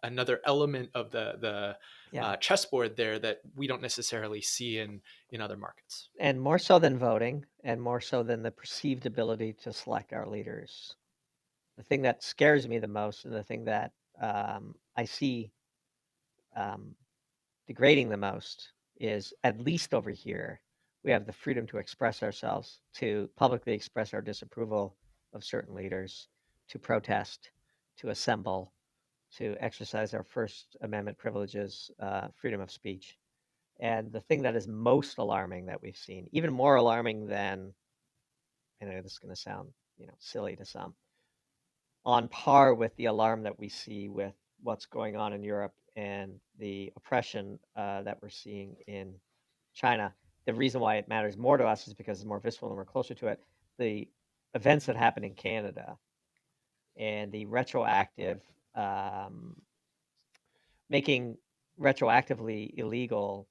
another element of the Yeah. chessboard there that we don't necessarily see in other markets. And more so than voting, and more so than the perceived ability to select our leaders. The thing that scares me the most, and the thing that I see degrading the most, is at least over here, we have the freedom to express ourselves, to publicly express our disapproval of certain leaders, to protest, to assemble, to exercise our First Amendment privileges, freedom of speech. And the thing that is most alarming that we've seen, even more alarming than, I know this is going to sound, silly to some, on par with the alarm that we see with what's going on in Europe and the oppression that we're seeing in China. The reason why it matters more to us is because it's more visceral and we're closer to it. The events that happen in Canada and the retroactive, making retroactively illegal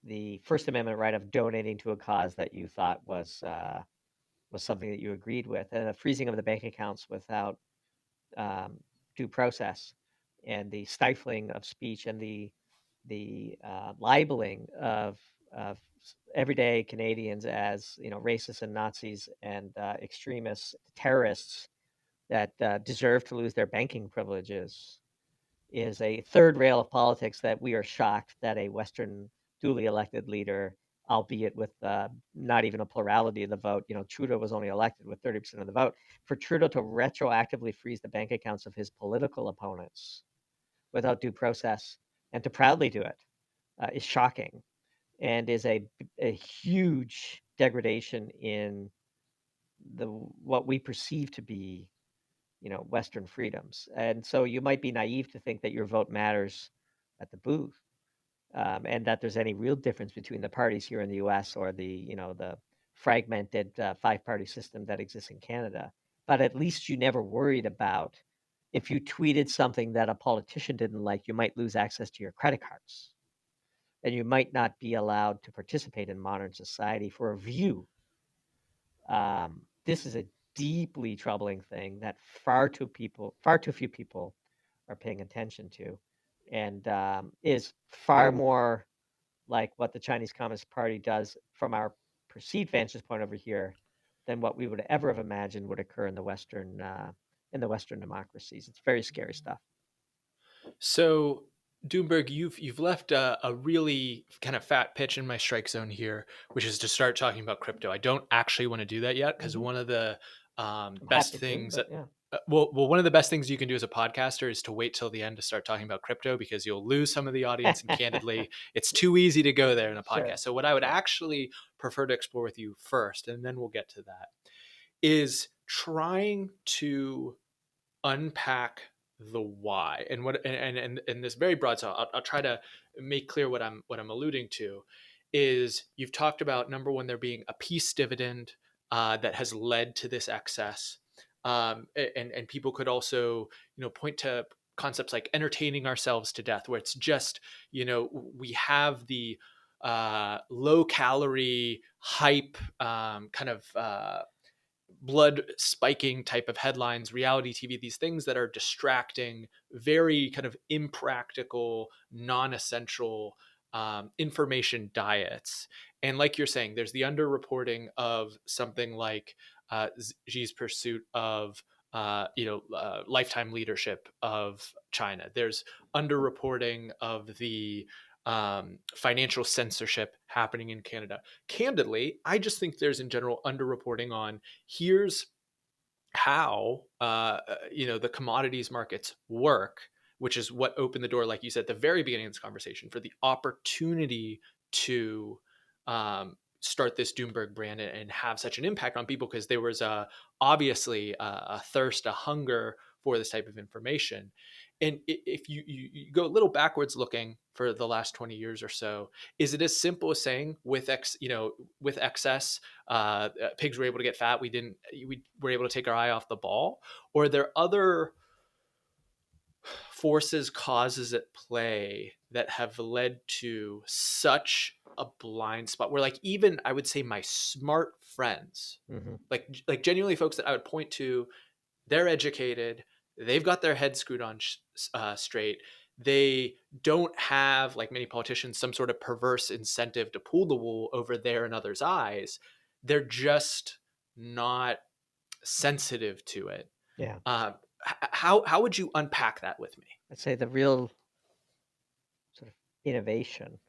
the First Amendment right of donating to a cause that you thought was something that you agreed with, and the freezing of the bank accounts without due process, and the stifling of speech, and the libeling of everyday Canadians as racists and Nazis and extremists, terrorists that deserve to lose their banking privileges, is a third rail of politics that we are shocked that a Western duly elected leader, albeit with not even a plurality of the vote, Trudeau was only elected with 30% of the vote, for Trudeau to retroactively freeze the bank accounts of his political opponents without due process and to proudly do it is shocking, and is a huge degradation in what we perceive to be Western freedoms. And so you might be naive to think that your vote matters at the booth, and that there's any real difference between the parties here in the U.S. or the fragmented five-party system that exists in Canada. But at least you never worried about, if you tweeted something that a politician didn't like, you might lose access to your credit cards, and you might not be allowed to participate in modern society for a view. This is a deeply troubling thing that far too few people are paying attention to, and is far more like what the Chinese Communist Party does from our perceived vantage point over here than what we would ever have imagined would occur in the Western democracies. It's very scary stuff. So, Doomberg, you've left a really kind of fat pitch in my strike zone here, which is to start talking about crypto. I don't actually want to do that yet because one of the I'm best happy to, things but that yeah, one of the best things you can do as a podcaster is to wait till the end to start talking about crypto, because you'll lose some of the audience, and candidly, it's too easy to go there in a sure, podcast. So what I would sure. actually prefer to explore with you first, and then we'll get to that, is trying to unpack the why, and what, and this very broad. So I'll try to make clear what I'm alluding to. Is you've talked about, number one, there being a peace dividend that has led to this excess, and people could also point to concepts like entertaining ourselves to death, where it's just we have the low calorie hype, kind of blood spiking type of headlines, reality TV, these things that are distracting, very kind of impractical, non-essential information diets. And like you're saying, there's the underreporting of something like Xi's pursuit of lifetime leadership of China. There's underreporting of the financial censorship happening in Canada. Candidly, I just think there's in general underreporting on here's how the commodities markets work, which is what opened the door, like you said at the very beginning of this conversation, for the opportunity to start this Doomberg brand and have such an impact on people, because there was obviously a thirst, a hunger for this type of information. And if you go a little backwards looking for the last 20 years or so, is it as simple as saying with excess pigs were able to get fat, we were able to take our eye off the ball? Or are there other forces, causes at play that have led to such a blind spot where, like, even I would say my smart friends, Mm-hmm. like genuinely folks that I would point to, they're educated, they've got their head screwed on straight, they don't have, like many politicians, some sort of perverse incentive to pull the wool over their and others' eyes. They're just not sensitive to it. Yeah. How would you unpack that with me? I'd say the real sort of innovation,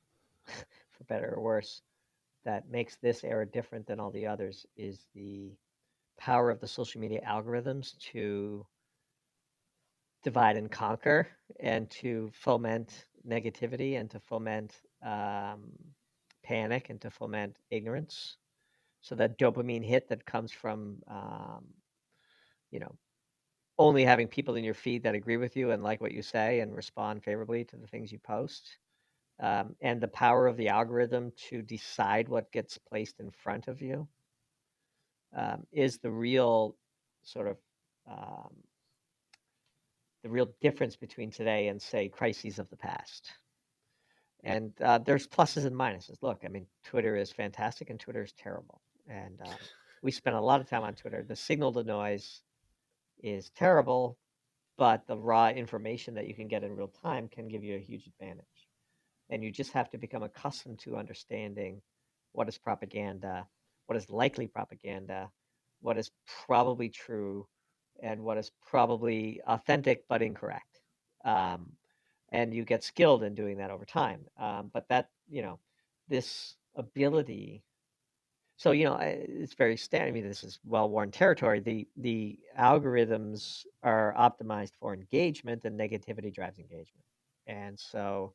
for better or worse, that makes this era different than all the others is the power of the social media algorithms to divide and conquer and to foment negativity and to foment panic and to foment ignorance. So that dopamine hit that comes from, you know, only having people in your feed that agree with you and like what you say and respond favorably to the things you post, and the power of the algorithm to decide what gets placed in front of you, is the real sort of um, the real difference between today and, say, crises of the past. And there's pluses and minuses. Look, I mean, Twitter is fantastic and Twitter is terrible. And we spend a lot of time on Twitter. The signal to noise is terrible, but the raw information that you can get in real time can give you a huge advantage. And you just have to become accustomed to understanding what is propaganda, what is likely propaganda, what is probably true, and what is probably authentic but incorrect. Um, and you get skilled in doing that over time. But that, this ability. So, it's very standard. I mean, this is well-worn territory. The algorithms are optimized for engagement, and negativity drives engagement. And so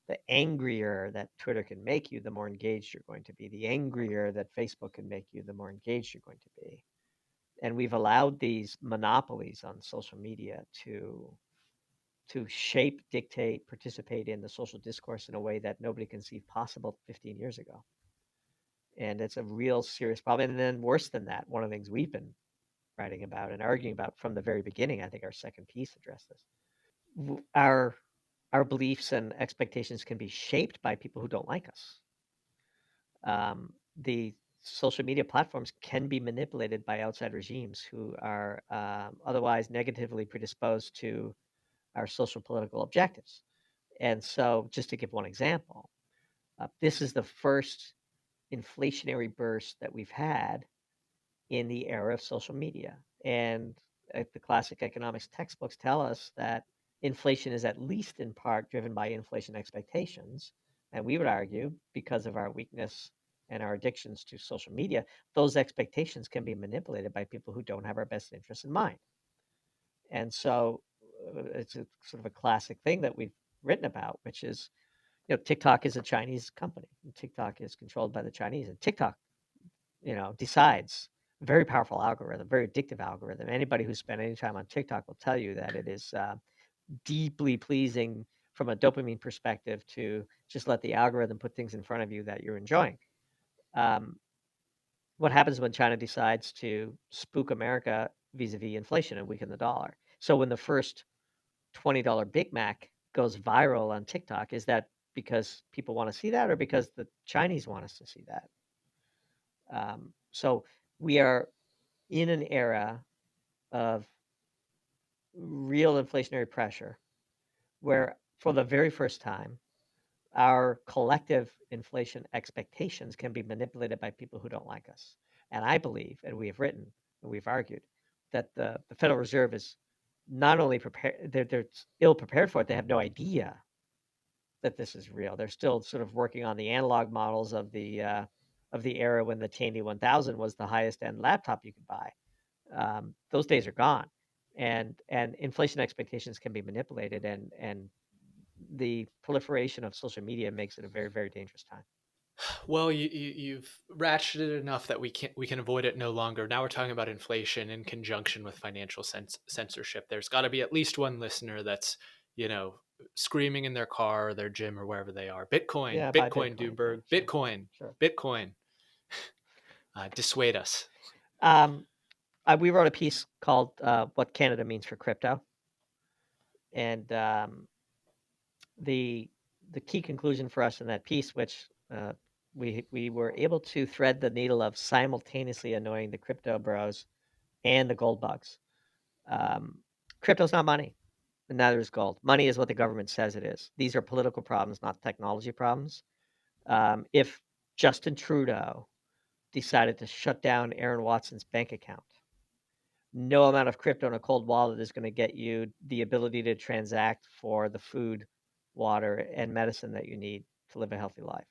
the angrier that Twitter can make you, the more engaged you're going to be. The angrier that Facebook can make you, the more engaged you're going to be. And we've allowed these monopolies on social media to shape, dictate, participate in the social discourse in a way that nobody conceived possible 15 years ago. And it's a real serious problem. And then worse than that, one of the things we've been writing about and arguing about from the very beginning, I think our second piece addressed this. Our beliefs and expectations can be shaped by people who don't like us. The social media platforms can be manipulated by outside regimes who are otherwise negatively predisposed to our social political objectives. And so, just to give one example, this is the first inflationary burst that we've had in the era of social media. And the classic economics textbooks tell us that inflation is at least in part driven by inflation expectations. And we would argue, because of our weakness and our addictions to social media, those expectations can be manipulated by people who don't have our best interests in mind. And so it's a sort of a classic thing that we've written about, which is, TikTok is a Chinese company. And TikTok is controlled by the Chinese. And TikTok, decides, very powerful algorithm, very addictive algorithm. Anybody who's spent any time on TikTok will tell you that it is deeply pleasing from a dopamine perspective to just let the algorithm put things in front of you that you're enjoying. What happens when China decides to spook America vis-a-vis inflation and weaken the dollar? So when the first $20 Big Mac goes viral on TikTok, is that because people want to see that or because the Chinese want us to see that? So we are in an era of real inflationary pressure where, for the very first time, our collective inflation expectations can be manipulated by people who don't like us. And I believe, and we have written, and we've argued, that the Federal Reserve is not only prepared, they're ill prepared for it. They have no idea that this is real. They're still sort of working on the analog models of the era when the Tandy 1000 was the highest end laptop you could buy. Those days are gone, and inflation expectations can be manipulated, and the proliferation of social media makes it a very, very dangerous time. Well, you've ratcheted enough that we can avoid it no longer. Now we're talking about inflation in conjunction with financial censorship. There's got to be at least one listener that's you know screaming in their car or their gym or wherever they are. Bitcoin, Yeah, buy Bitcoin, Bitcoin. Yeah, Doomberg, sure, Bitcoin, sure. Bitcoin. Dissuade us. Um, we wrote a piece called "What Canada Means for Crypto," and the key conclusion for us in that piece, which we were able to thread the needle of simultaneously annoying the crypto bros and the gold bugs. Crypto's not money, and neither is gold. Money is what the government says it is. These are political problems, not technology problems. If Justin Trudeau decided to shut down Aaron Watson's bank account, no amount of crypto in a cold wallet is going to get you the ability to transact for the food, water, and medicine that you need to live a healthy life.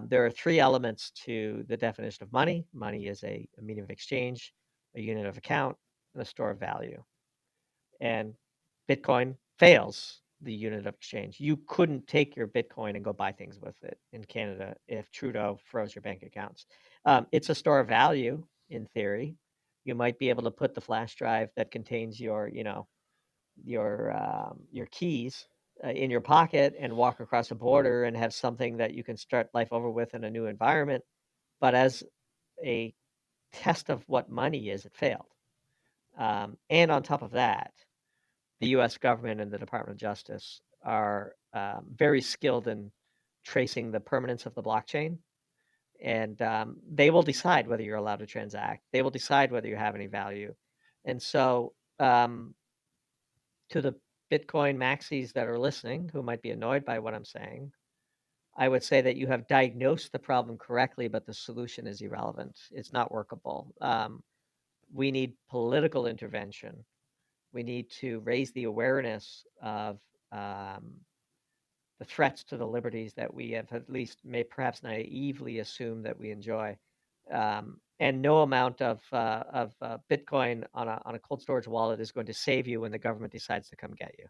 There are three elements to the definition of money. Money is a medium of exchange, a unit of account, and a store of value. And Bitcoin fails the unit of exchange. You couldn't take your Bitcoin and go buy things with it in Canada if Trudeau froze your bank accounts. It's a store of value in theory. You might be able to put the flash drive that contains your, your keys in your pocket and walk across a border and have something that you can start life over with in a new environment. But as a test of what money is, it failed. And on top of that, the U.S. government and the Department of Justice are very skilled in tracing the permanence of the blockchain, and they will decide whether you're allowed to transact. They will decide whether you have any value. And so, to the Bitcoin maxis that are listening, who might be annoyed by what I'm saying, I would say that you have diagnosed the problem correctly, but the solution is irrelevant. It's not workable. We need political intervention. We need to raise the awareness of the threats to the liberties that we have at least may perhaps naively assume that we enjoy. And no amount of Bitcoin on a cold storage wallet is going to save you when the government decides to come get you.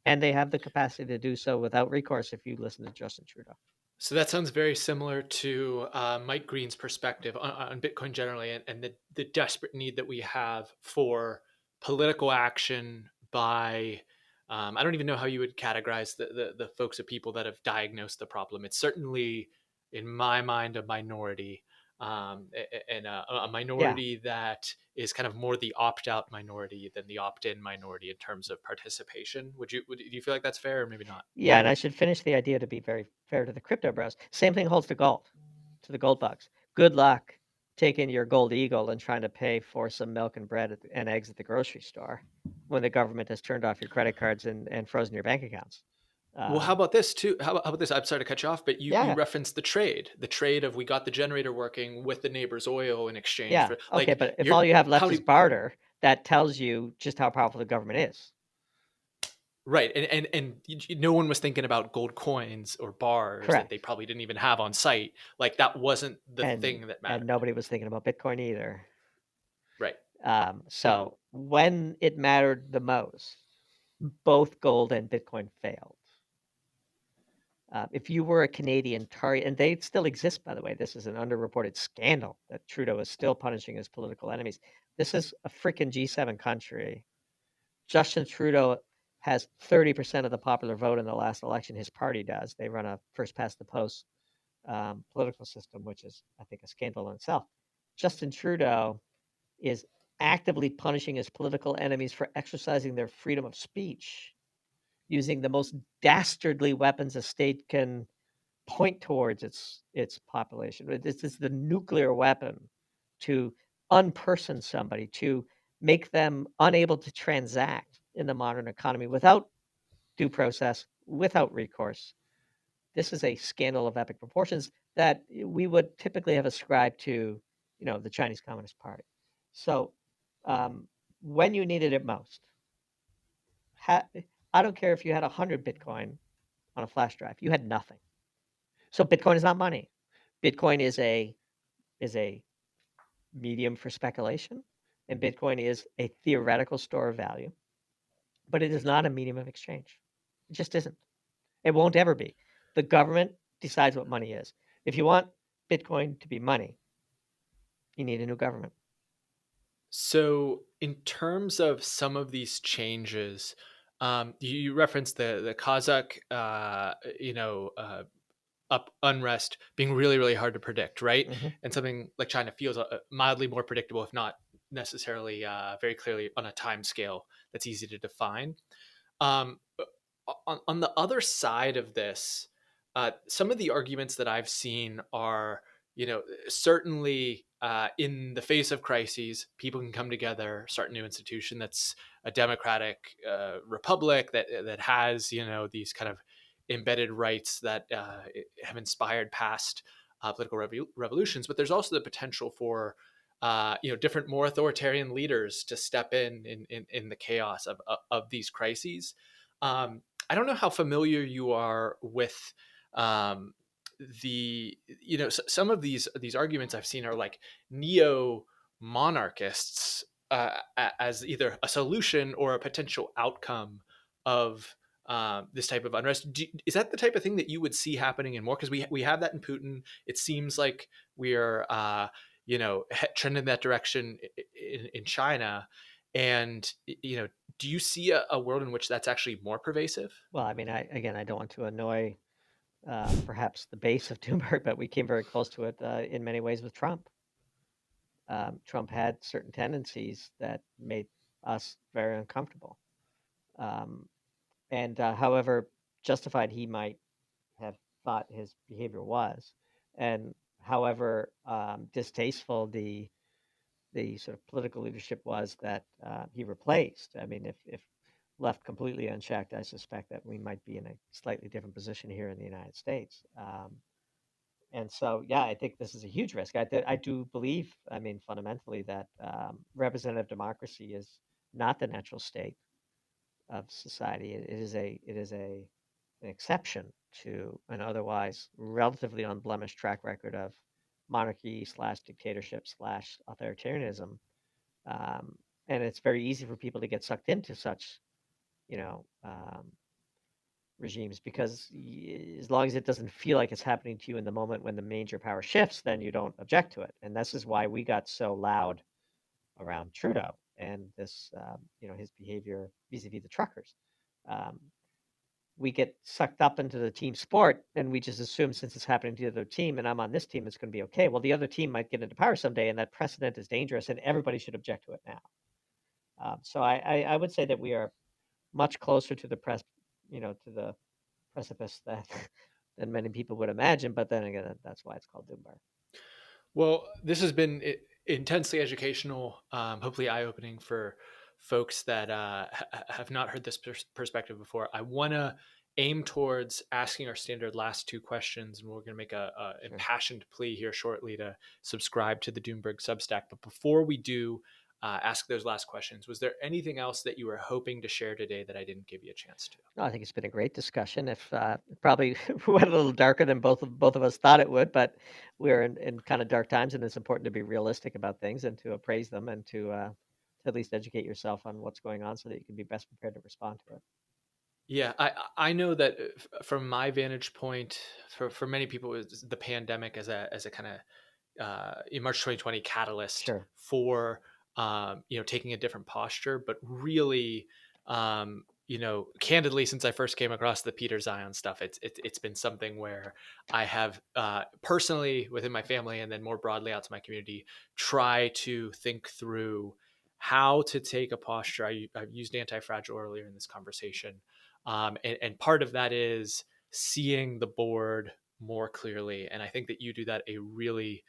And they have the capacity to do so without recourse if you listen to Justin Trudeau. So that sounds very similar to Mike Green's perspective on Bitcoin generally, and the desperate need that we have for political action by. I don't even know how you would categorize the folks of people that have diagnosed the problem. It's certainly, in my mind, a minority, and a Yeah. minority that is kind of more the opt-out minority than the opt-in minority in terms of participation. Do you feel like that's fair or maybe not? Yeah, and I should finish the idea to be very fair to the crypto bros. Same thing holds to gold, to the gold bugs. Good luck taking your gold eagle and trying to pay for some milk and bread and eggs at the grocery store when the government has turned off your credit cards and frozen your bank accounts. Well, how Um, about this too? How about this? I'm sorry to cut you off, but you yeah, referenced the trade of we got the generator working with the neighbor's oil in exchange yeah, for okay, like but if you're all you have how left is do barter, that tells you just how powerful the government is. right and no one was thinking about gold coins or bars that they Correct. probably didn't even have on site. Like that wasn't the And thing that and mattered, nobody was thinking about Bitcoin either. right? So when it mattered the most, both gold and Bitcoin failed. If you were a Canadian target, and they still exist, by the way, this is an underreported scandal that Trudeau is still punishing his political enemies. This is a freaking G7 country. Justin Trudeau has 30% of the popular vote in the last election. His party does. They run a first past the post political system, which is, I think, a scandal in itself. Justin Trudeau is actively punishing his political enemies for exercising their freedom of speech using the most dastardly weapons a state can point towards its population. This is the nuclear weapon to unperson somebody, to make them unable to transact in the modern economy without due process, without recourse. This is a scandal of epic proportions that we would typically have ascribed to, the Chinese Communist Party. So when you needed it most. Ha- I don't care if you had 100 Bitcoin on a flash drive. You had nothing. So Bitcoin is not money. Bitcoin is a medium for speculation, and Bitcoin is a theoretical store of value, but it is not a medium of exchange. It just isn't. It won't ever be. The government decides what money is. If you want Bitcoin to be money, you need a new government. So, in terms of some of these changes, you referenced the Kazakh, up unrest being really, really hard to predict, right? Hmm. And something like China feels mildly more predictable, if not necessarily very clearly on a time scale that's easy to define. Um, on the other side of this, some of the arguments that I've seen are, certainly in the face of crises, people can come together, start a new institution that's a democratic republic that has, these kind of embedded rights that have inspired past political revolutions. But there's also the potential for different, more authoritarian leaders to step in the chaos of these crises. I don't know how familiar you are with um, some of these arguments I've seen are like neo monarchists as either a solution or a potential outcome of this type of unrest. Is that the type of thing that you would see happening in more? Because we have that in Putin. It seems like we are trending that direction in China, and do you see a world in which that's actually more pervasive? Well, I mean, I don't want to annoy perhaps the base of Doomberg, but we came very close to it in many ways with Trump. Trump had certain tendencies that made us very uncomfortable. Um, and however justified he might have thought his behavior was, and however distasteful the sort of political leadership was that he replaced. I mean, if left completely unchecked, I suspect that we might be in a slightly different position here in the United States. And so, yeah, I think this is a huge risk. I do believe, I mean, fundamentally, that representative democracy is not the natural state of society. It is an exception to an otherwise relatively unblemished track record of monarchy slash dictatorship slash authoritarianism. Um, and it's very easy for people to get sucked into such, you know, regimes because as long as it doesn't feel like it's happening to you in the moment when the major power shifts, then you don't object to it. And this is why we got so loud around Trudeau and this, his behavior vis-a-vis the truckers. Um, we get sucked up into the team sport and we just assume since it's happening to the other team and I'm on this team, it's going to be okay. Well, the other team might get into power someday and that precedent is dangerous and everybody should object to it now. So I would say that we are much closer to the to the precipice that than many people would imagine. But then again, that's why it's called Doombar. Well, this has been intensely educational, hopefully eye opening for folks that have not heard this perspective before. I want to aim towards asking our standard last two questions, and we're going to make a Sure. impassioned plea here shortly to subscribe to the Doomberg Substack. But before we do ask those last questions, was there anything else that you were hoping to share today that I didn't give you a chance to? No, I think it's been a great discussion. If probably went a little darker than both of us thought it would, but we're in kind of dark times, and it's important to be realistic about things and to appraise them and to at least educate yourself on what's going on so that you can be best prepared to respond to it. Yeah, I know that from my vantage point, for many people, it was the pandemic as a kind of in March 2020 catalyst Sure. for taking a different posture, but really candidly, since I first came across the Peter Zeihan stuff, it's been something where I have personally within my family and then more broadly out to my community try to think through how to take a posture. I've used anti-fragile earlier in this conversation, and part of that is seeing the board more clearly, and I think that you do that a really,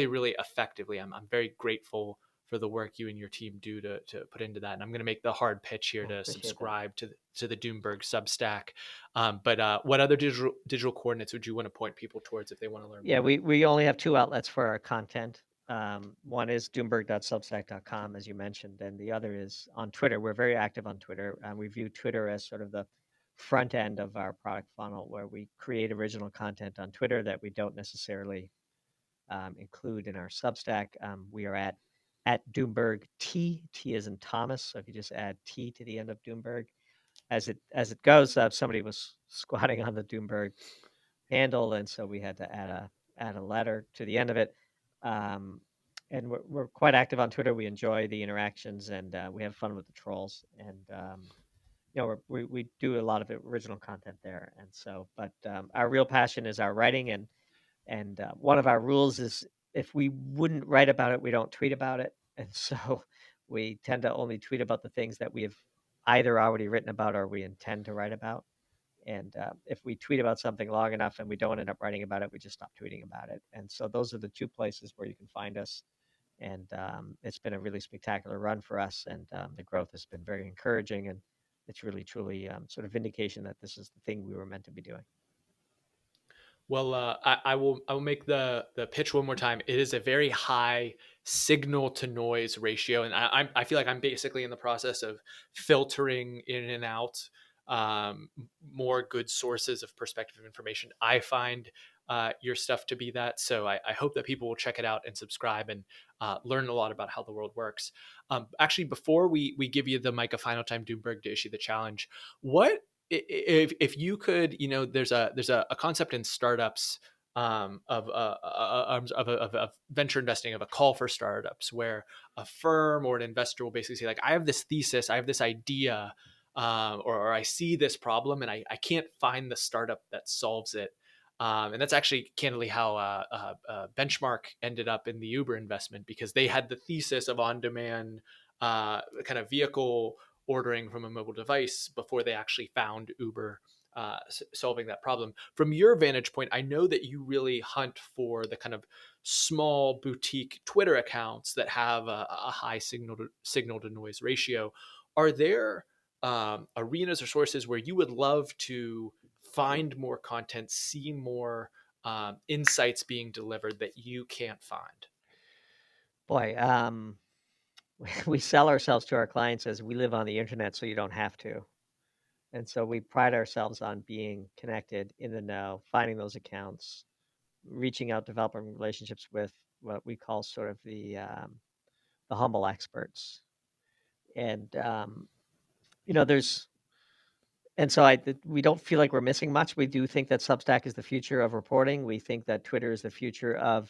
really effectively. I'm very grateful for the work you and your team do to put into that. And I'm going to make the hard pitch here Well, to appreciate that. subscribe to the Doomberg Substack. But what other digital coordinates would you want to point people towards if they want to learn Yeah, more? we only have two outlets for our content. One is doomberg.substack.com, as you mentioned, and the other is on Twitter. We're very active on Twitter, and we view Twitter as sort of the front end of our product funnel, where we create original content on Twitter that we don't necessarily include in our Substack. We are at Doomberg T. T as in Thomas. So if you just add T to the end of Doomberg, as it goes, somebody was squatting on the Doomberg handle, and so we had to add a letter to the end of it. And we're quite active on Twitter. We enjoy the interactions, and we have fun with the trolls. And we do a lot of original content there. And so, but our real passion is our writing, and one of our rules is if we wouldn't write about it, we don't tweet about it. And so we tend to only tweet about the things that we have either already written about or we intend to write about. And if we tweet about something long enough and we don't end up writing about it, we just stop tweeting about it. And so those are the two places where you can find us. And it's been a really spectacular run for us, and the growth has been very encouraging. And it's really, truly sort of vindication that this is the thing we were meant to be doing. Well, I will make the pitch one more time. It is a very high signal to noise ratio, and I feel like I'm basically in the process of filtering in and out more good sources of perspective information. I find your stuff to be that, so I hope that people will check it out and subscribe and learn a lot about how the world works. Actually, before we give you the mic a final time, Doomberg, to issue the challenge, what if you could, there's a concept in startups of venture investing, of a call for startups, where a firm or an investor will basically say, like, I have this thesis, I have this idea, or I see this problem, and I can't find the startup that solves it. And that's actually candidly how Benchmark ended up in the Uber investment, because they had the thesis of on-demand kind of vehicle ordering from a mobile device before they actually found Uber solving that problem. From your vantage point, I know that you really hunt for the kind of small boutique Twitter accounts that have a high signal to noise ratio. Are there arenas or sources where you would love to find more content, see more insights being delivered that you can't find? Boy, we sell ourselves to our clients as we live on the internet, so you don't have to. And so we pride ourselves on being connected, in the know, finding those accounts, reaching out, developing relationships with what we call sort of the humble experts. And there's and so we don't feel like we're missing much. We do think that Substack is the future of reporting. We think that Twitter is the future of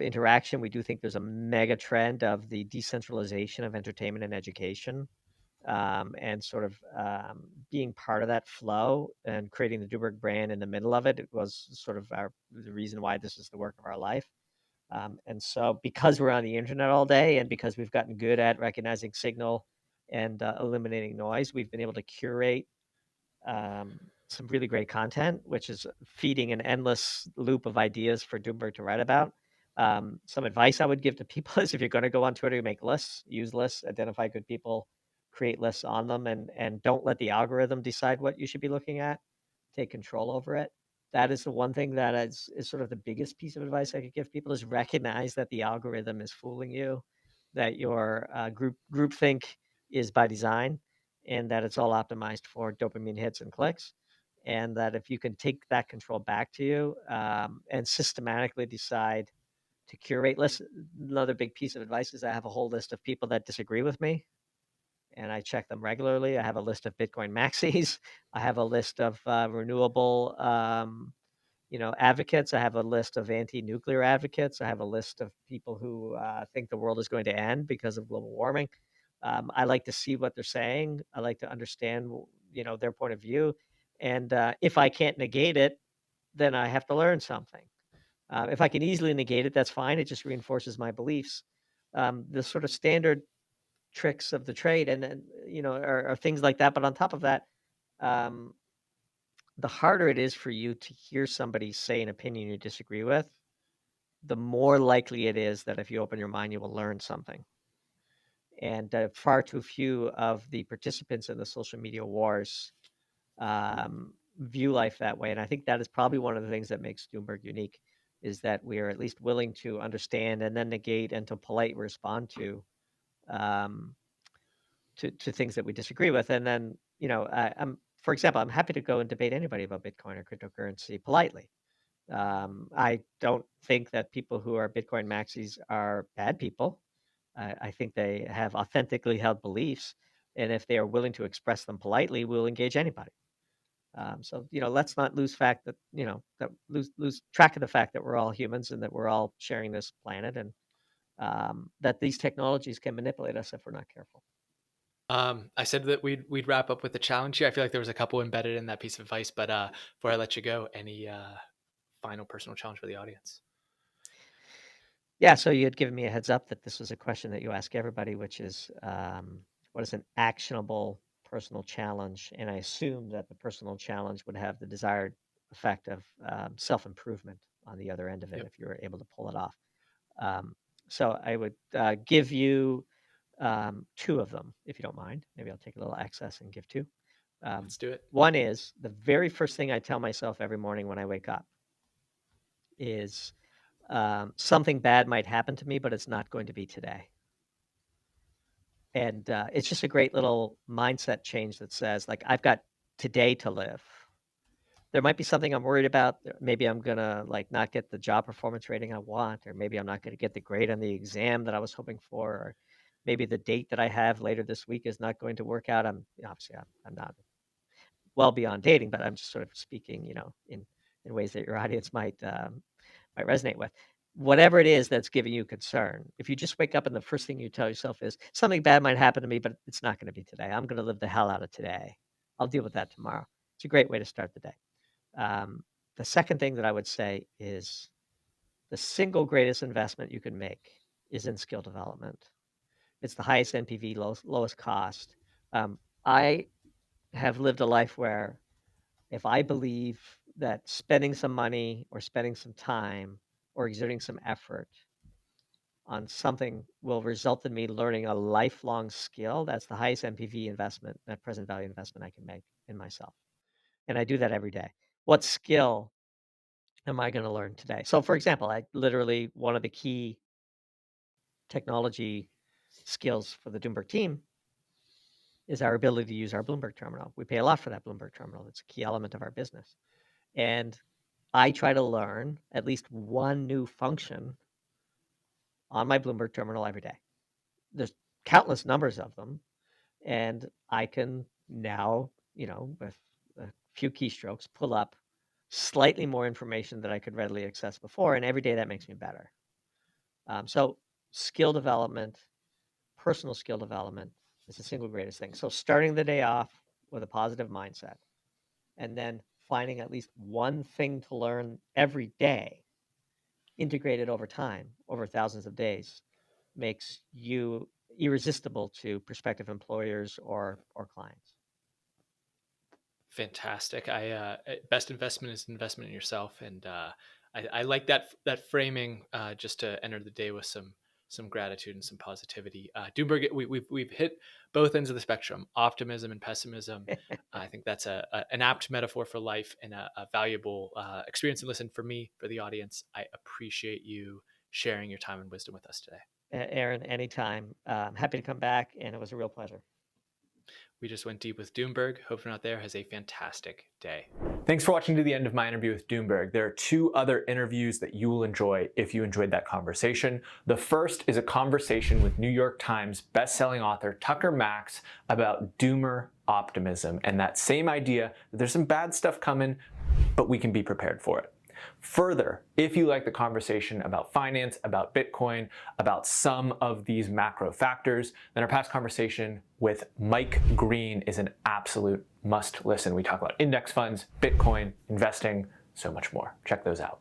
interaction. We do think there's a mega trend of the decentralization of entertainment and education. And sort of being part of that flow and creating the Doomberg brand in the middle of it. It was sort of the reason why this is the work of our life. And so because we're on the internet all day, and because we've gotten good at recognizing signal and eliminating noise, we've been able to curate some really great content, which is feeding an endless loop of ideas for Doomberg to write about. Some advice I would give to people is, if you're going to go on Twitter, make lists, use lists, identify good people, create lists on them, and don't let the algorithm decide what you should be looking at. Take control over it. That is the one thing that is sort of the biggest piece of advice I could give people, is recognize that the algorithm is fooling you, that your groupthink is by design, and that it's all optimized for dopamine hits and clicks. And that if you can take that control back to you and systematically decide to curate lists. Another big piece of advice is I have a whole list of people that disagree with me, and I check them regularly. I have a list of Bitcoin maxis. I have a list of renewable advocates. I have a list of anti-nuclear advocates. I have a list of people who think the world is going to end because of global warming. I like to see what they're saying. I like to understand, their point of view. And if I can't negate it, then I have to learn something. If I can easily negate it, that's fine. It just reinforces my beliefs. The sort of standard tricks of the trade, and are things like that. But on top of that, the harder it is for you to hear somebody say an opinion you disagree with, the more likely it is that if you open your mind, you will learn something. And far too few of the participants in the social media wars view life that way. And I think that is probably one of the things that makes Doomberg unique. is that we are at least willing to understand and then negate and to politely respond um, to things that we disagree with. And then, for example, I'm happy to go and debate anybody about Bitcoin or cryptocurrency politely. I don't think that people who are Bitcoin maxis are bad people. I think they have authentically held beliefs, and if they are willing to express them politely, we'll engage anybody. So let's not lose fact that that lose track of the fact that we're all humans and that we're all sharing this planet, and that these technologies can manipulate us if we're not careful. I said that we'd wrap up with a challenge here. I feel like there was a couple embedded in that piece of advice, but before I let you go, any final personal challenge for the audience? Yeah, so you had given me a heads up that this was a question that you ask everybody, which is what is an actionable personal challenge? And I assume that the personal challenge would have the desired effect of self-improvement on the other end of it Yep. if you were able to pull it off. Um, so I would give you two of them, if you don't mind. Maybe I'll take a little excess and give two. Let's do it. One is the very first thing I tell myself every morning when I wake up is something bad might happen to me, but it's not going to be today. And it's just a great little mindset change that says, like, I've got today to live. There might be something I'm worried about. Maybe I'm gonna like not get the job performance rating I want, or maybe I'm not gonna get the grade on the exam that I was hoping for, or maybe the date that I have later this week is not going to work out. I'm not well beyond dating, but I'm just sort of speaking, in ways that your audience might resonate with. Whatever it is that's giving you concern, if you just wake up and the first thing you tell yourself is something bad might happen to me, but it's not going to be today. I'm going to live the hell out of today. I'll deal with that tomorrow. It's a great way to start the day. The second thing that I would say is the single greatest investment you can make is in skill development. It's the highest NPV, lowest cost. I have lived a life where if I believe that spending some money or spending some time or exerting some effort on something will result in me learning a lifelong skill, that's the highest NPV investment, net present value investment I can make in myself. And I do that every day. What skill am I going to learn today? So, for example, one of the key technology skills for the Doomberg team is our ability to use our Bloomberg terminal. We pay a lot for that Bloomberg terminal. It's a key element of our business. And I try to learn at least one new function on my Bloomberg terminal every day. There's countless numbers of them, and I can now, with a few keystrokes, pull up slightly more information that I could readily access before, and every day that makes me better. So skill development, personal skill development is the single greatest thing. So starting the day off with a positive mindset, and then finding at least one thing to learn every day, integrated over time, over thousands of days, makes you irresistible to prospective employers or clients. Fantastic. Best investment is investment in yourself, and I like that framing just to enter the day with some gratitude and some positivity. Doomberg, we've hit both ends of the spectrum, optimism and pessimism. I think that's an apt metaphor for life and a valuable experience and listen for me, for the audience. I appreciate you sharing your time and wisdom with us today. Aaron, anytime. I'm happy to come back, and it was a real pleasure. We just went deep with Doomberg. Hope you're not there. Has a fantastic day. Thanks for watching to the end of my interview with Doomberg. There are two other interviews that you will enjoy if you enjoyed that conversation. The first is a conversation with New York Times bestselling author Tucker Max about doomer optimism and that same idea that there's some bad stuff coming, but we can be prepared for it. Further, if you like the conversation about finance, about Bitcoin, about some of these macro factors, then our past conversation with Mike Green is an absolute must listen. We talk about index funds, Bitcoin, investing, so much more. Check those out.